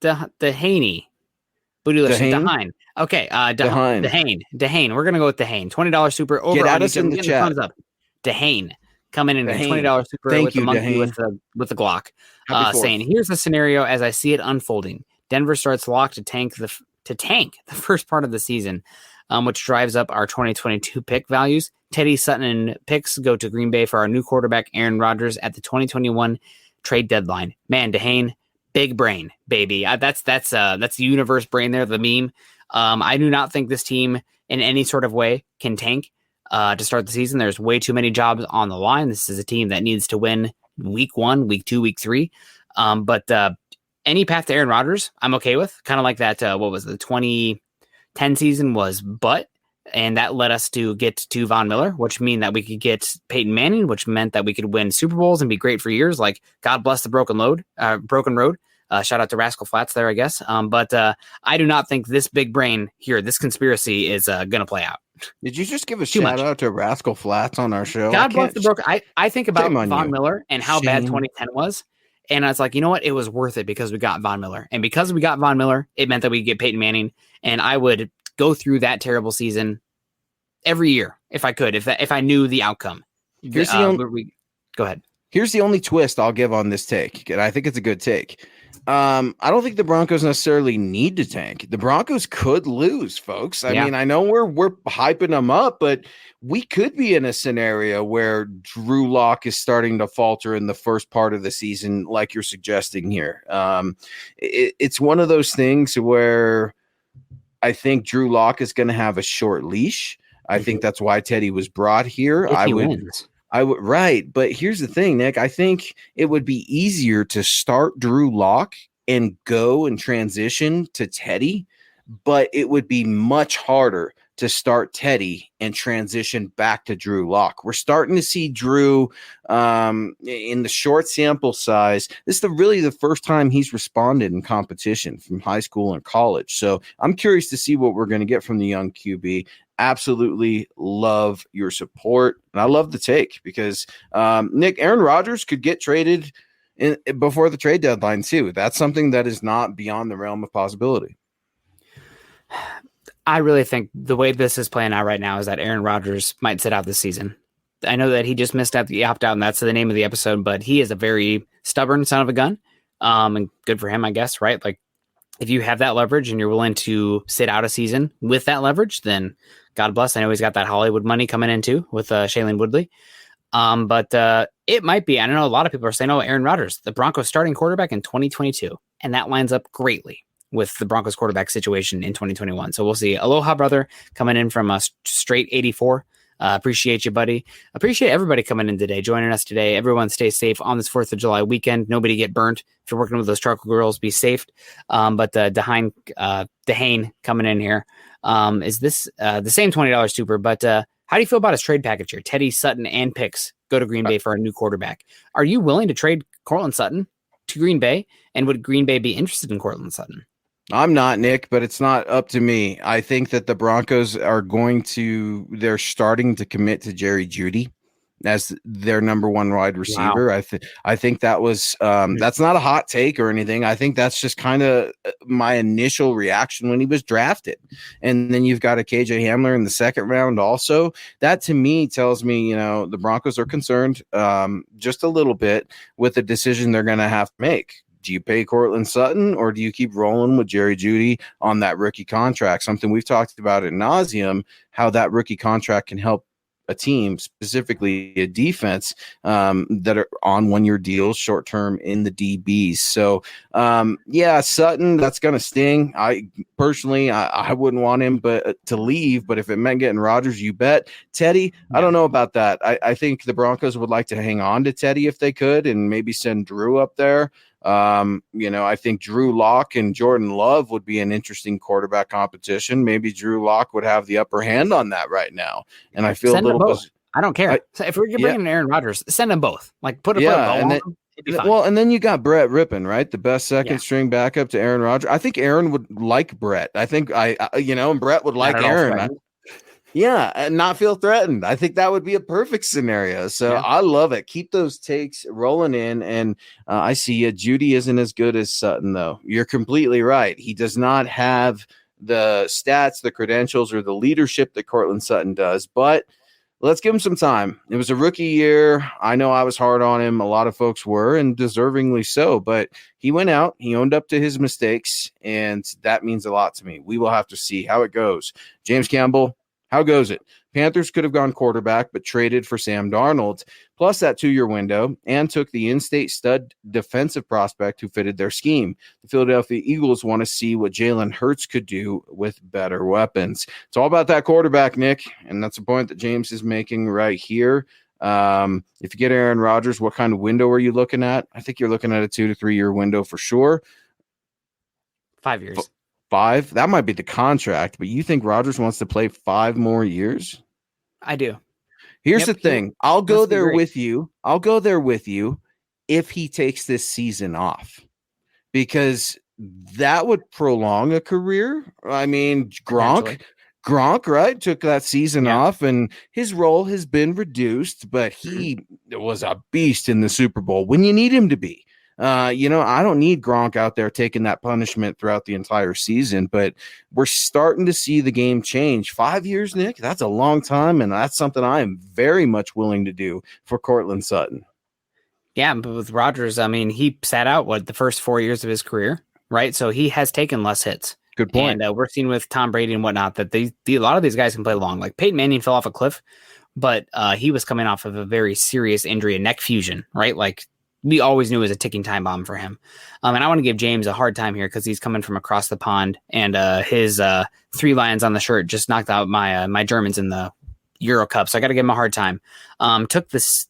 Dahine. Okay. Dahane. We're gonna go with Dahane. $20 super over. Get at us in the chat. Thumbs up. Dahane coming in $20 super. Thank you, monkey Dahane. with the Glock. Saying, here's the scenario as I see it unfolding. Denver starts locked to tank the first part of the season, which drives up our 2022 pick values. Teddy Sutton and picks go to Green Bay for our new quarterback Aaron Rodgers at the 2021 trade deadline. Man, Dahane, big brain, baby. That's the universe brain there, the meme. I do not think this team in any sort of way can tank to start the season. There's way too many jobs on the line. This is a team that needs to win week 1, week 2, week 3. But any path to Aaron Rodgers, I'm okay with. Kind of like that. What was the 2010 season was, and that led us to get to Von Miller, which mean that we could get Peyton Manning, which meant that we could win Super Bowls and be great for years. Like, God bless the broken road. Shout out to Rascal Flatts there, I guess. But I do not think this big brain here, this conspiracy is going to play out. Did you just give a shout out to Rascal Flatts on our show? God bless the broken. I think about Von Miller and how bad 2010 was. And I was like, you know what? It was worth it because we got Von Miller. And because we got Von Miller, it meant that we get Peyton Manning. And I would go through that terrible season every year if I could, if I knew the outcome. Go ahead. Here's the only twist I'll give on this take, and I think it's a good take. I don't think the Broncos necessarily need to tank. The Broncos could lose, folks. I mean, I know we're hyping them up, but we could be in a scenario where Drew Lock is starting to falter in the first part of the season, like you're suggesting here. It's one of those things where I think Drew Lock is going to have a short leash. I think that's why Teddy was brought here. I would, right. But here's the thing, Nick. I think it would be easier to start Drew Lock and go and transition to Teddy, but it would be much harder to start Teddy and transition back to Drew Lock. We're starting to see Drew in the short sample size. This is really the first time he's responded in competition from high school and college. So I'm curious to see what we're going to get from the young QB. Absolutely love your support. And I love the take because, Nick, Aaron Rodgers could get traded before the trade deadline too. That's something that is not beyond the realm of possibility. I really think the way this is playing out right now is that Aaron Rodgers might sit out this season. I know that he just missed out the opt-out, and that's the name of the episode, but he is a very stubborn son of a gun. And good for him, I guess, right? Like, if you have that leverage and you're willing to sit out a season with that leverage, then God bless. I know he's got that Hollywood money coming in too with Shailene Woodley. But it might be. I don't know. A lot of people are saying, oh, Aaron Rodgers, the Broncos starting quarterback in 2022. And that lines up greatly with the Broncos quarterback situation in 2021. So we'll see. Aloha, brother, coming in from a straight 84. Appreciate you, buddy. Appreciate everybody coming in today, joining us today. Everyone stay safe on this 4th of July weekend. Nobody get burnt. If you're working with those charcoal grills, be safe. But Dehane coming in here. Is this the same $20 super? But how do you feel about his trade package here? Teddy, Sutton, and picks go to Green Bay for a new quarterback. Are you willing to trade Courtland Sutton to Green Bay? And would Green Bay be interested in Courtland Sutton? I'm not, Nick, but it's not up to me. I think that the Broncos they're starting to commit to Jerry Jeudy as their number one wide receiver. Wow. I think that was that's not a hot take or anything. I think that's just kind of my initial reaction when he was drafted. And then you've got a KJ Hamler in the second round also. That to me tells me, the Broncos are concerned just a little bit with the decision they're going to have to make. Do you pay Courtland Sutton or do you keep rolling with Jerry Jeudy on that rookie contract? Something we've talked about ad nauseum, how that rookie contract can help a team, specifically a defense, that are on 1-year deals, short term in the DBs. So, Sutton, that's going to sting. I personally, I wouldn't want him to leave, but if it meant getting Rodgers, you bet. Teddy, yeah. I don't know about that. I think the Broncos would like to hang on to Teddy if they could and maybe send Drew up there. I think Drew Lock and Jordan Love would be an interesting quarterback competition. Maybe Drew Lock would have the upper hand on that right now. And I feel I don't care. If we're bringing Aaron Rodgers, send them both. Like put a bow on them. Well, and then you got Brett Rippon, right? The best second string backup to Aaron Rodgers. I think Aaron would like Brett. I think and Brett would like Aaron. And not feel threatened. I think that would be a perfect scenario. So I love it. Keep those takes rolling in. And I see you. Jeudy isn't as good as Sutton, though. You're completely right. He does not have the stats, the credentials, or the leadership that Courtland Sutton does. But let's give him some time. It was a rookie year. I know I was hard on him. A lot of folks were, and deservingly so. But he went out. He owned up to his mistakes, and that means a lot to me. We will have to see how it goes. James Campbell, how goes it? Panthers could have gone quarterback, but traded for Sam Darnold, plus that 2-year window, and took the in-state stud defensive prospect who fitted their scheme. The Philadelphia Eagles want to see what Jalen Hurts could do with better weapons. It's all about that quarterback, Nick, and that's the point that James is making right here. If you get Aaron Rodgers, what kind of window are you looking at? I think you're looking at a 2 to 3 year window for sure. 5 years. 5? That might be the contract, but you think Rodgers wants to play 5 more years? I do. Here's the thing. I'll go there with you. I'll go there with you if he takes this season off, because that would prolong a career. I mean, Gronk, right, took that season off, and his role has been reduced, but he was a beast in the Super Bowl when you need him to be. I don't need Gronk out there taking that punishment throughout the entire season, but we're starting to see the game change. 5 years, Nick, that's a long time, and that's something I am very much willing to do for Courtland Sutton. Yeah, but with Rodgers, I mean, he sat out the first 4 years of his career, right? So he has taken less hits. Good point. And we're seeing with Tom Brady and whatnot that a lot of these guys can play long. Like Peyton Manning fell off a cliff, but he was coming off of a very serious injury, a neck fusion, right? Like we always knew it was a ticking time bomb for him. And I want to give James a hard time here because he's coming from across the pond, and his 3 lions on the shirt just knocked out my Germans in the Euro Cup. So I got to give him a hard time. Took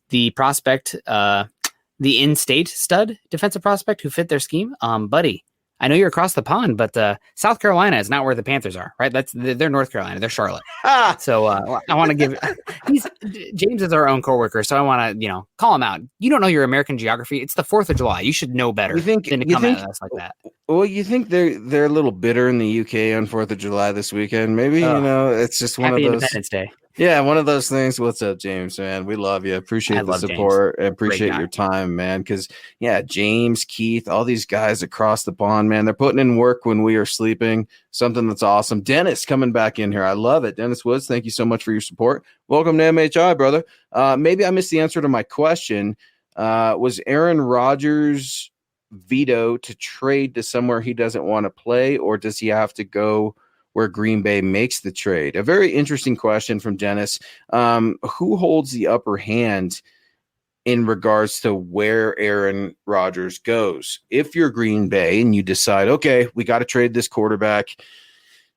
the prospect, the in-state stud defensive prospect who fit their scheme. Buddy, I know you're across the pond, but South Carolina is not where the Panthers are, right? They're North Carolina. They're Charlotte. So I want to give James is our own coworker, so I want to call him out. You don't know your American geography. It's the 4th of July. You should know better than to come at us like that. Well, you think they're a little bitter in the UK on 4th of July this weekend? Maybe it's just one Happy of those Independence Day. Yeah, one of those things. What's up, James, man? We love you. Appreciate the support. Appreciate your time, man. Because, James, Keith, all these guys across the pond, man, they're putting in work when we are sleeping. Something that's awesome. Dennis coming back in here. I love it. Dennis Woods, thank you so much for your support. Welcome to MHI, brother. Maybe I missed the answer to my question. Was Aaron Rodgers' veto to trade to somewhere he doesn't want to play, or does he have to go where Green Bay makes the trade? A very interesting question from Dennis. Who holds the upper hand in regards to where Aaron Rodgers goes? If you're Green Bay and you decide, okay, we got to trade this quarterback,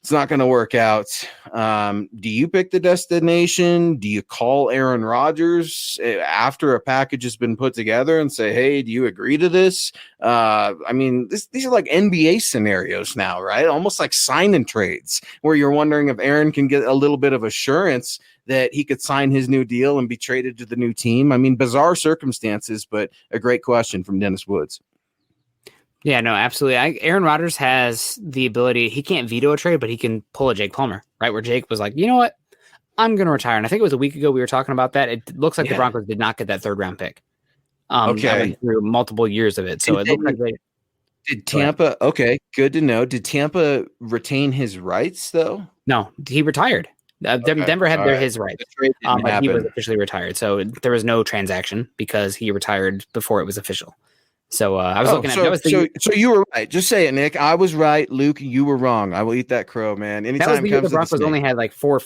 it's not going to work out. Do you pick the destination? Do you call Aaron Rodgers after a package has been put together and say, hey, do you agree to this? These are like NBA scenarios now, right? Almost like sign and trades where you're wondering if Aaron can get a little bit of assurance that he could sign his new deal and be traded to the new team. Bizarre circumstances, but a great question from Dennis Woods. Yeah, no, absolutely. Aaron Rodgers has the ability. He can't veto a trade, but he can pull a Jake Plummer, right? Where Jake was like, you know what? I'm going to retire. And I think it was a week ago we were talking about that. It looks like the Broncos did not get that 3rd round pick. Okay. I went through multiple years of it. So it looked like did Tampa, okay, good to know. Did Tampa retain his rights, though? No, he retired. Denver had his rights, but he was officially retired. So there was no transaction because he retired before it was official. So I was looking at. So you were right. Just say it, Nick. I was right. Luke, you were wrong. I will eat that crow, man. Anytime that was the year the Broncos only had like four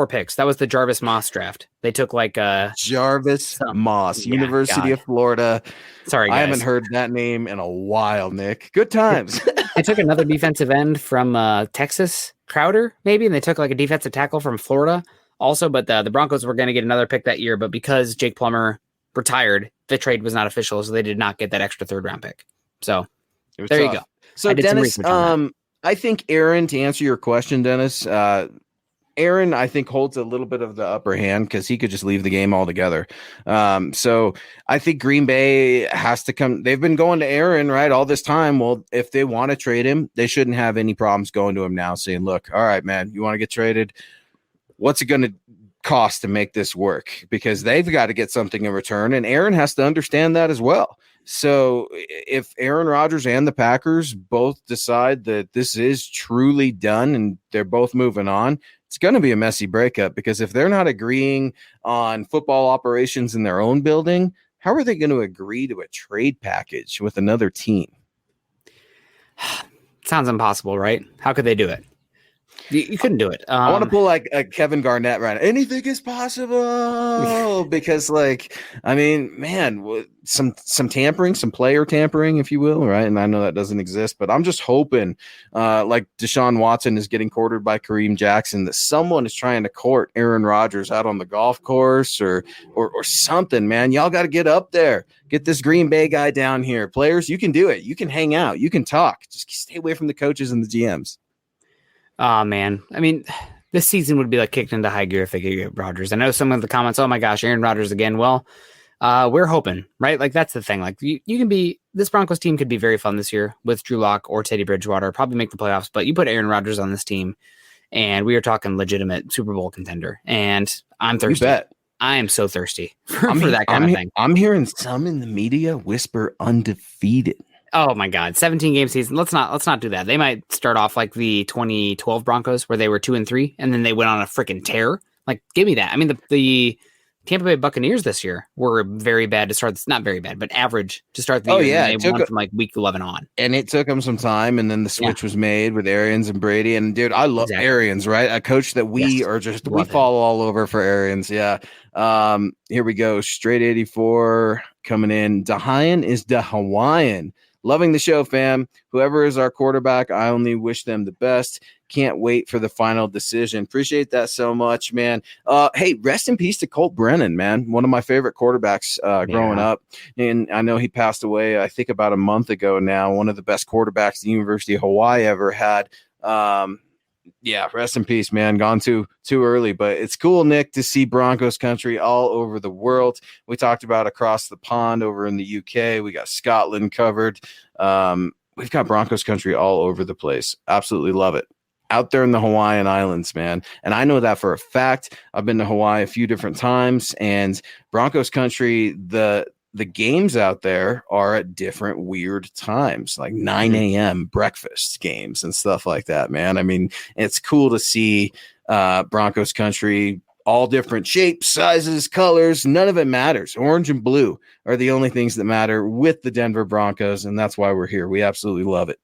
picks. That was the Jarvis Moss draft. They took like Jarvis Moss, University of Florida. Sorry, guys. I haven't heard that name in a while, Nick. Good times. They took another defensive end from Texas, Crowder, maybe, and they took like a defensive tackle from Florida also. But the Broncos were going to get another pick that year, but because Jake Plummer retired, the trade was not official, so they did not get that extra 3rd round pick. So there you go. So Dennis, I think Aaron, to answer your question, Dennis, Aaron, I think, holds a little bit of the upper hand because he could just leave the game altogether. So I think Green Bay has to come. They've been going to Aaron, right, all this time. Well, if they want to trade him, they shouldn't have any problems going to him now saying, look, all right, man, you want to get traded? What's it going to cost to make this work? Because they've got to get something in return, and Aaron has to understand that as well. So if Aaron Rodgers and the Packers both decide that this is truly done and they're both moving on, it's going to be a messy breakup, because if they're not agreeing on football operations in their own building, how are they going to agree to a trade package with another team? Sounds impossible, right? How could they do it? You couldn't do it. I want to pull like a Kevin Garnett right now. Anything is possible because, like, I mean, man, some tampering, some player tampering, if you will, right? And I know that doesn't exist, but I'm just hoping, like Deshaun Watson is getting courted by Kareem Jackson, that someone is trying to court Aaron Rodgers out on the golf course or something, man. Y'all got to get up there. Get this Green Bay guy down here. Players, you can do it. You can hang out. You can talk. Just stay away from the coaches and the GMs. Oh, man. I mean, this season would be like kicked into high gear if they could get Rodgers. I know some of the comments, oh my gosh, Aaron Rodgers again. Well, we're hoping, right? Like, that's the thing. Like, you can be, this Broncos team could be very fun this year with Drew Lock or Teddy Bridgewater, probably make the playoffs, but you put Aaron Rodgers on this team and we are talking legitimate Super Bowl contender. And I'm thirsty. You bet. I am so thirsty for that kind of thing. I'm hearing some in the media whisper undefeated. Oh my God, 17 game season. Let's not do that. They might start off like the 2012 Broncos where they were 2-3 and then they went on a freaking tear. Like, give me that. I mean, the Tampa Bay Buccaneers this year were very bad to start. Not very bad, but average to start the year. Yeah, they won from like week 11 on. And it took them some time, and then the switch was made with Arians and Brady. And dude, I love Arians, right? A coach that we fall all over for Arians. Yeah. Here we go. Straight 84 coming in. Dahayan is the Hawaiian. Loving the show, fam. Whoever is our quarterback, I only wish them the best. Can't wait for the final decision. Appreciate that so much, man. Hey, rest in peace to Colt Brennan, man. One of my favorite quarterbacks growing up. And I know he passed away, I think, about a month ago now. One of the best quarterbacks the University of Hawaii ever had. Yeah, rest in peace, man. Gone too early, but it's cool, Nick, to see Broncos country all over the world. We talked about across the pond over in the UK. We got Scotland covered. We've got Broncos country all over the place. Absolutely love it. Out there in the Hawaiian Islands, man. And I know that for a fact. I've been to Hawaii a few different times, and Broncos country, the games out there are at different weird times, like 9 a.m. breakfast games and stuff like that, man. I mean, it's cool to see Broncos country, all different shapes, sizes, colors. None of it matters. Orange and blue are the only things that matter with the Denver Broncos, and that's why we're here. We absolutely love it.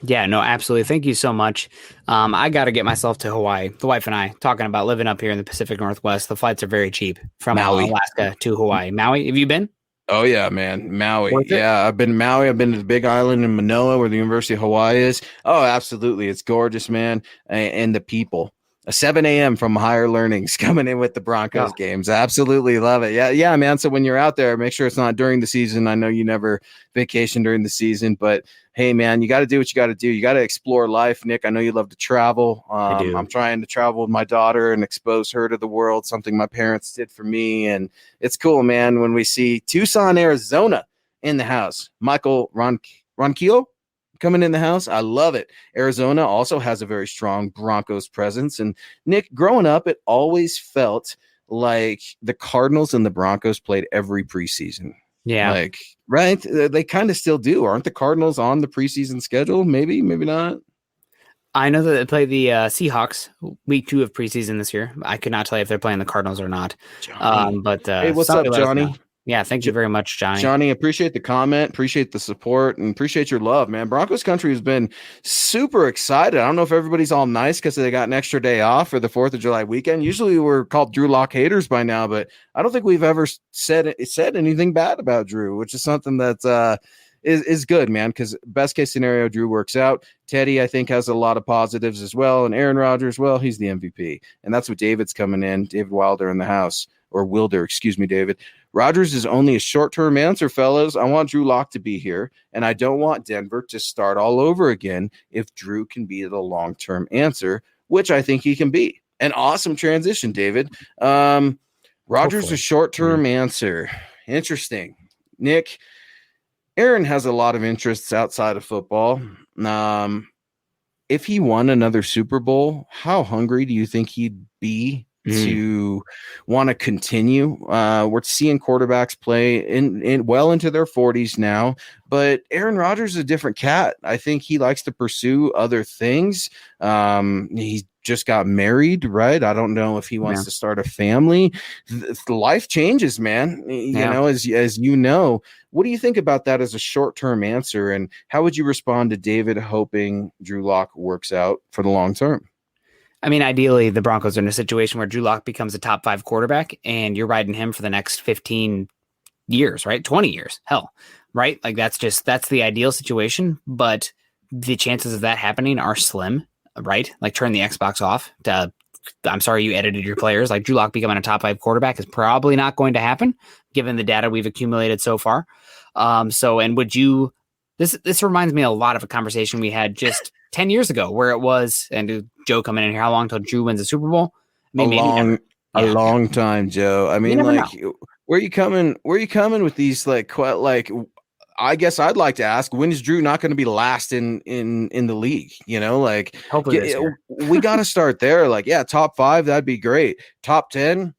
Yeah, no, absolutely. Thank you so much. I got to get myself to Hawaii. The wife and I talking about living up here in the Pacific Northwest. The flights are very cheap from Maui, Alaska to Hawaii. Maui, have you been? Oh yeah, man. Maui. Yeah, I've been to Maui. I've been to the big island in Manoa where the University of Hawaii is. Oh, absolutely. It's gorgeous, man. And the people. 7 a.m. from Higher Learnings coming in with the Broncos games. Absolutely love it. Yeah, man. So when you're out there, make sure it's not during the season. I know you never vacation during the season, but hey, man, you got to do what you got to do. You got to explore life, Nick. I know you love to travel. I'm trying to travel with my daughter and expose her to the world, something my parents did for me. And it's cool, man, when we see Tucson, Arizona in the house. Michael Ronquillo coming in the house. I love it. Arizona also has a very strong Broncos presence. And Nick, growing up, it always felt like the Cardinals and the Broncos played every preseason. Yeah. Like, right. They kind of still do. Aren't the Cardinals on the preseason schedule? Maybe not. I know that they play the Seahawks week 2 of preseason this year. I could not tell you if they're playing the Cardinals or not. But hey, what's up, Johnny? Yeah, thank you very much, Johnny. Johnny, appreciate the comment, appreciate the support, and appreciate your love, man. Broncos country has been super excited. I don't know if everybody's all nice because they got an extra day off for the 4th of July weekend. Usually we're called Drew Lock haters by now, but I don't think we've ever said anything bad about Drew, which is something that is good, man, because best case scenario, Drew works out. Teddy, I think, has a lot of positives as well. And Aaron Rodgers, well, he's the MVP. And that's what David's coming in. David Wilder in the house, or Wilder, excuse me, David. Rodgers is only a short-term answer, fellas. I want Drew Lock to be here, and I don't want Denver to start all over again if Drew can be the long-term answer, which I think he can be. An awesome transition, David. Rodgers a short-term answer. Interesting. Nick, Aaron has a lot of interests outside of football. If he won another Super Bowl, how hungry do you think he'd be to want to continue? We're seeing quarterbacks play in well into their 40s now, but Aaron Rodgers is a different cat. I think he likes to pursue other things. He's just got married, right? I don't know if he wants to start a family. Life changes, man. You know, as you know. What do you think about that as a short-term answer? And how would you respond to David hoping Drew Lock works out for the long term? I mean, ideally, the Broncos are in a situation where Drew Lock becomes a top 5 quarterback and you're riding him for the next 15 years, right? 20 years, hell, right? Like that's the ideal situation, but the chances of that happening are slim, right? Like turn the Xbox off. I'm sorry you edited your players. Like Drew Lock becoming a top 5 quarterback is probably not going to happen given the data we've accumulated so far. And would you, this reminds me a lot of a conversation we had just 10 years ago where it was, and Joe coming in here, how long until Drew wins the Super Bowl? I mean, a long time, Joe. I mean, like, where are you coming with these, like, I guess I'd like to ask, when is Drew not going to be last in the league? You know, like, we got to start there. Like, yeah, top 5, that'd be great. Top 10,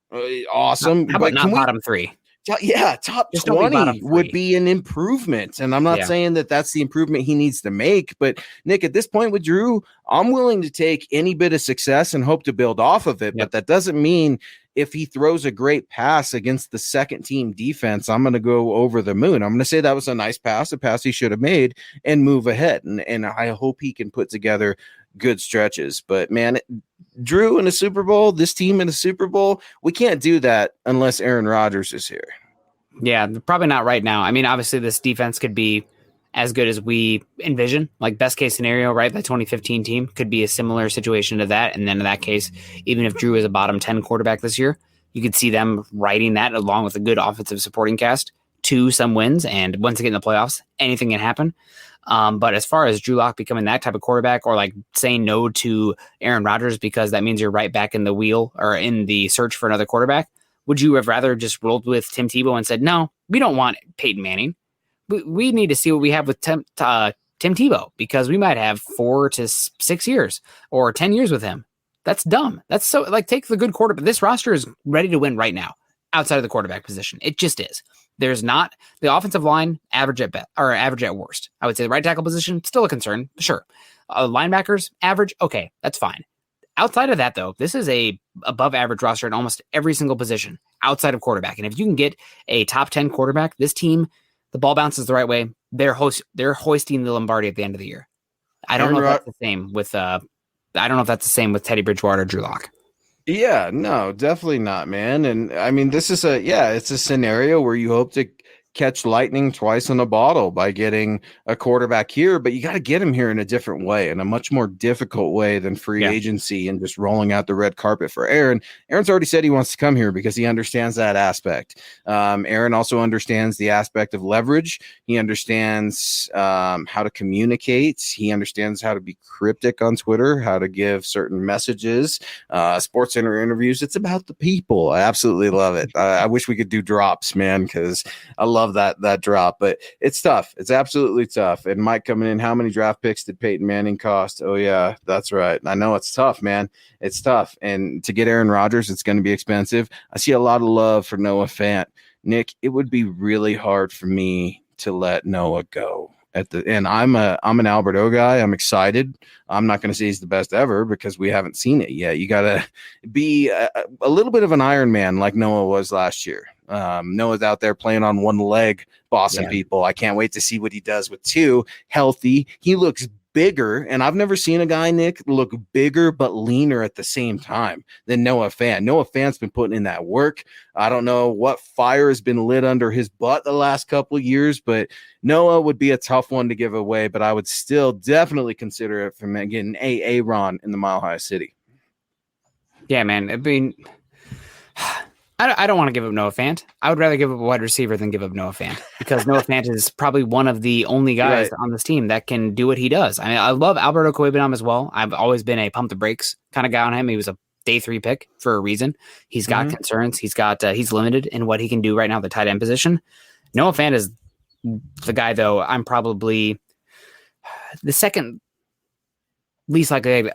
awesome. How about not bottom 3? Yeah, top 20 would be an improvement. And I'm not saying that that's the improvement he needs to make. But, Nick, at this point with Drew, I'm willing to take any bit of success and hope to build off of it. But that doesn't mean if he throws a great pass against the second team defense, I'm going to go over the moon. I'm going to say that was a nice pass, a pass he should have made, and move ahead. And I hope he can put together good stretches. But, man, Drew in a Super Bowl, this team in a Super Bowl, we can't do that unless Aaron Rodgers is here. Yeah, probably not right now. I mean, obviously this defense could be as good as we envision. Like best case scenario, right? The 2015 team could be a similar situation to that. And then in that case, even if Drew is a bottom 10 quarterback this year, you could see them riding that along with a good offensive supporting cast to some wins. And once again, in the playoffs, anything can happen. But as far as Drew Lock becoming that type of quarterback or like saying no to Aaron Rodgers because that means you're right back in the wheel or in the search for another quarterback, would you have rather just rolled with Tim Tebow and said, no, we don't want Peyton Manning. We need to see what we have with Tim Tebow because we might have 4 to 6 years or 10 years with him. That's dumb. That's so like take the good quarterback. This roster is ready to win right now outside of the quarterback position. It just is. There's not the offensive line average at best or average at worst. I would say the right tackle position, still a concern. Sure. Linebackers average. Okay. That's fine. Outside of that, though, this is a above average roster in almost every single position outside of quarterback. And if you can get a top 10 quarterback, this team, the ball bounces the right way. They're hoisting the Lombardi at the end of the year. I don't know if that's the same with Teddy Bridgewater or Drew Lock. Yeah, no, definitely not, man. And I mean, this is it's a scenario where you hope to catch lightning twice in a bottle by getting a quarterback here, but you got to get him here in a different way, in a much more difficult way than free agency and just rolling out the red carpet for Aaron. Aaron's already said he wants to come here because he understands that aspect. Aaron also understands the aspect of leverage. He understands how to communicate. He understands how to be cryptic on Twitter, how to give certain messages, Sports Center interviews. It's about the people. I absolutely love it. I wish we could do drops, man, because I love that drop, but it's tough. It's absolutely tough. And Mike coming in, how many draft picks did Peyton Manning cost? Oh yeah, that's right. I know it's tough, man. It's tough. And to get Aaron Rodgers, it's going to be expensive. I see a lot of love for Noah Fant. Nick, it would be really hard for me to let Noah go and I'm an Alberto guy. I'm excited. I'm not going to say he's the best ever because we haven't seen it yet. You got to be a little bit of an Iron Man like Noah was last year. Noah's out there playing on one leg, bossing people. I can't wait to see what he does with 2 healthy. He looks bigger, and I've never seen a guy, Nick, look bigger but leaner at the same time than Noah Fant. Noah Fant's been putting in that work. I don't know what fire has been lit under his butt the last couple of years, but Noah would be a tough one to give away, but I would still definitely consider it for getting Aaron in the Mile High City. Yeah, man. I mean, I don't want to give up Noah Fant. I would rather give up a wide receiver than give up Noah Fant because Noah Fant is probably one of the only guys on this team that can do what he does. I mean, I love Alberto Coebanam as well. I've always been a pump the brakes kind of guy on him. He was a day 3 pick for a reason. He's got concerns. He's limited in what he can do right now, the tight end position. Noah Fant is the guy, though. I'm probably the second least likely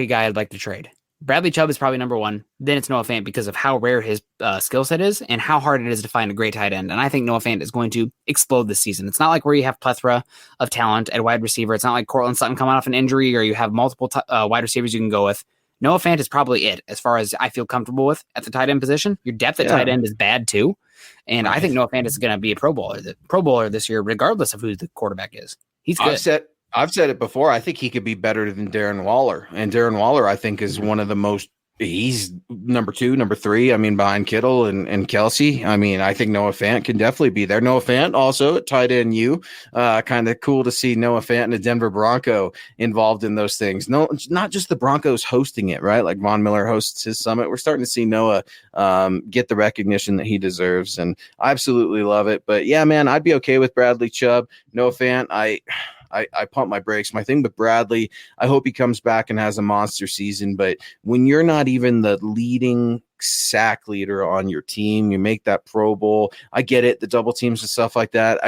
guy I'd like to trade. Bradley Chubb is probably number one. Then it's Noah Fant because of how rare his skill set is and how hard it is to find a great tight end. And I think Noah Fant is going to explode this season. It's not like where you have plethora of talent at wide receiver. It's not like Cortland Sutton coming off an injury or you have multiple wide receivers you can go with. Noah Fant is probably it as far as I feel comfortable with at the tight end position. Your depth at tight end is bad too. And I think Noah Fant is going to be a Pro Bowler this year, regardless of who the quarterback is. He's good. I've said it before. I think he could be better than Darren Waller. And Darren Waller, I think, is one of the most – he's number 2, number 3, I mean, behind Kittle and Kelsey. I mean, I think Noah Fant can definitely be there. Noah Fant also at tight end U. Kind of cool to see Noah Fant and a Denver Bronco involved in those things. No, not just the Broncos hosting it, right? Like Von Miller hosts his summit. We're starting to see Noah get the recognition that he deserves, and I absolutely love it. But, yeah, man, I'd be okay with Bradley Chubb. Noah Fant, I pump my brakes. My thing with Bradley, I hope he comes back and has a monster season. But when you're not even the leading sack leader on your team, you make that Pro Bowl. I get it, the double teams and stuff like that.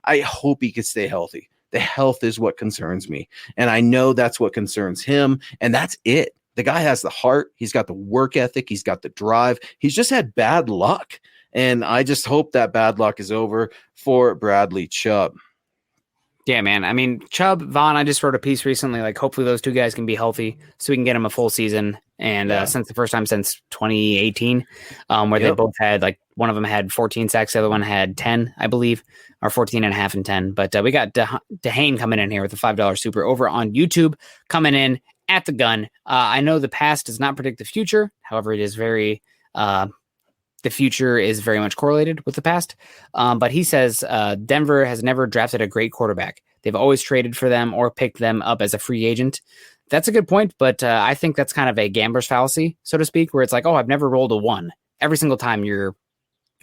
I hope he could stay healthy. The health is what concerns me. And I know that's what concerns him. And that's it. The guy has the heart. He's got the work ethic. He's got the drive. He's just had bad luck. And I just hope that bad luck is over for Bradley Chubb. Yeah, man. I mean, Chubb, Vaughn, I just wrote a piece recently, like hopefully those two guys can be healthy so we can get him a full season. And since the first time since 2018, where they both had, like, one of them had 14 sacks, the other one had 10, I believe, or 14 and a half and 10. But we got Dehane coming in here with a $5 super over on YouTube, coming in at the gun. I know the past does not predict the future. However, it is very... the future is very much correlated with the past. But he says Denver has never drafted a great quarterback. They've always traded for them or picked them up as a free agent. That's a good point, but I think that's kind of a gambler's fallacy, so to speak, where it's like, oh, I've never rolled a 1. Every single time your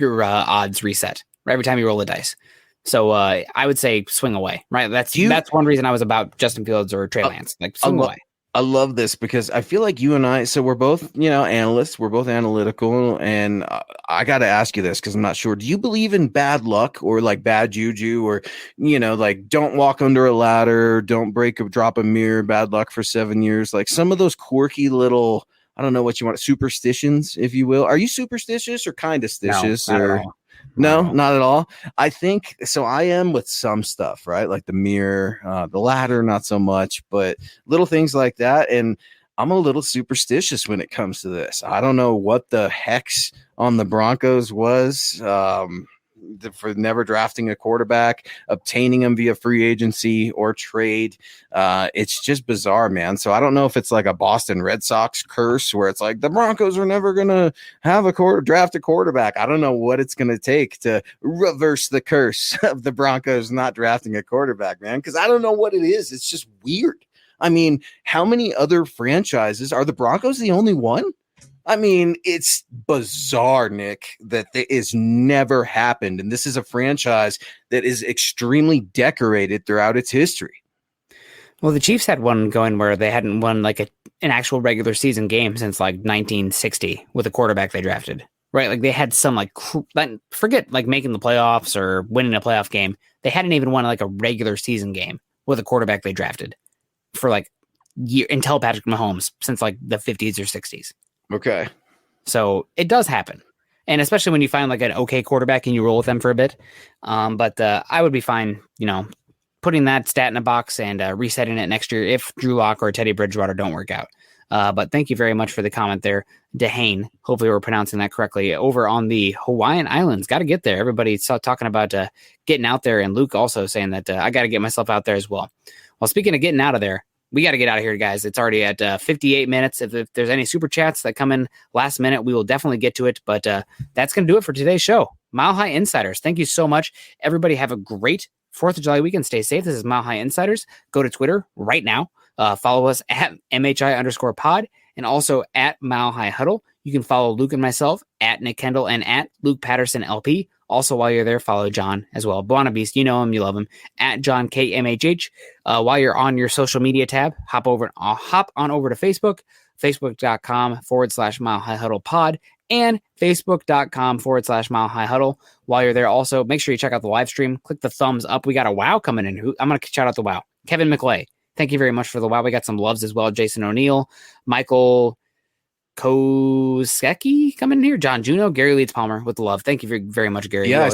odds reset, every time you roll a dice. So I would say swing away, right? That's one reason I was about Justin Fields or Trey Lance. Like, swing away. I love this because I feel like you and I, so we're both, analysts, we're both analytical, and I got to ask you this because I'm not sure. Do you believe in bad luck or like bad juju or, like don't walk under a ladder, don't drop a mirror, bad luck for 7 years? Like some of those quirky little, I don't know what you want, superstitions, if you will. Are you superstitious or kind of stitious? No, not at all. I think so. I am with some stuff, right? Like the mirror, the ladder, not so much, but little things like that. And I'm a little superstitious when it comes to this. I don't know what the hex on the Broncos was for never drafting a quarterback, obtaining him via free agency or trade. It's just bizarre, man. So I don't know if it's like a Boston Red Sox curse where it's like the Broncos are never going to have draft a quarterback. I don't know what it's going to take to reverse the curse of the Broncos not drafting a quarterback, man, because I don't know what it is. It's just weird. I mean, how many other franchises are the Broncos the only one? I mean, it's bizarre, Nick, that is never happened. And this is a franchise that is extremely decorated throughout its history. Well, the Chiefs had one going where they hadn't won like an actual regular season game since like 1960 with a quarterback they drafted, right? Like they had some forget like making the playoffs or winning a playoff game. They hadn't even won like a regular season game with a quarterback they drafted for like until Patrick Mahomes since like the 50s or 60s. Okay. So it does happen. And especially when you find like an okay quarterback and you roll with them for a bit. But I would be fine, putting that stat in a box and resetting it next year if Drew Lock or Teddy Bridgewater don't work out. But thank you very much for the comment there, Dehane. Hopefully we're pronouncing that correctly. Over on the Hawaiian Islands, got to get there. Everybody's talking about getting out there. And Luke also saying that I got to get myself out there as well. Well, speaking of getting out of there, we got to get out of here, guys. It's already at 58 minutes. If there's any super chats that come in last minute, we will definitely get to it. But that's going to do it for today's show. Mile High Insiders, thank you so much. Everybody have a great 4th of July weekend. Stay safe. This is Mile High Insiders. Go to Twitter right now. Follow us at MHI_pod and also at Mile High Huddle. You can follow Luke and myself at Nick Kendell and at Luke Patterson LP. Also, while you're there, follow John as well. Buona Beast, you know him, you love him, at John KMHH. While you're on your social media tab, hop on over to Facebook, facebook.com/Mile High Huddle pod, and facebook.com/Mile High Huddle. While you're there, also make sure you check out the live stream. Click the thumbs up. We got a wow coming in. I'm going to shout out the wow. Kevin McClay, thank you very much for the wow. We got some loves as well. Jason O'Neill, Michael Kosecki coming in here. John Juno, Gary Leeds Palmer with the love. Thank you very much, Gary. Yeah,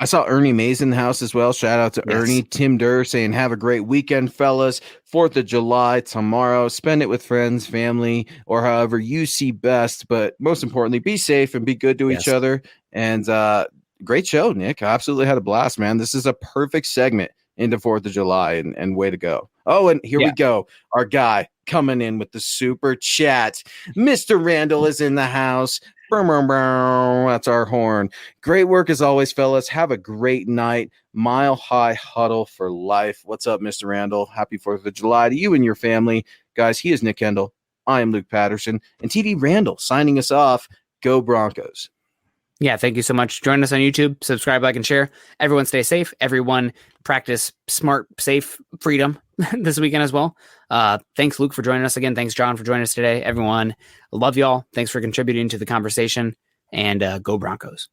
I saw Ernie Mays in the house as well. Shout out to Ernie. Tim Durr saying, have a great weekend, fellas. 4th of July tomorrow. Spend it with friends, family, or however you see best. But most importantly, be safe and be good to each other. And great show, Nick. I absolutely had a blast, man. This is a perfect segment into 4th of July and way to go. Oh, and here we go. Our guy coming in with the super chat. Mr. Randall is in the house. That's our horn. Great work as always, fellas. Have a great night. Mile High Huddle for life. What's up, Mr. Randall? Happy 4th of July to you and your family. Guys, he is Nick Kendell. I am Luke Patterson. And TD Randall signing us off. Go Broncos. Yeah, thank you so much. Join us on YouTube. Subscribe, like, and share. Everyone stay safe. Everyone practice smart, safe freedom this weekend as well. Thanks, Luke, for joining us again. Thanks, John, for joining us today. Everyone, love y'all. Thanks for contributing to the conversation. And go Broncos.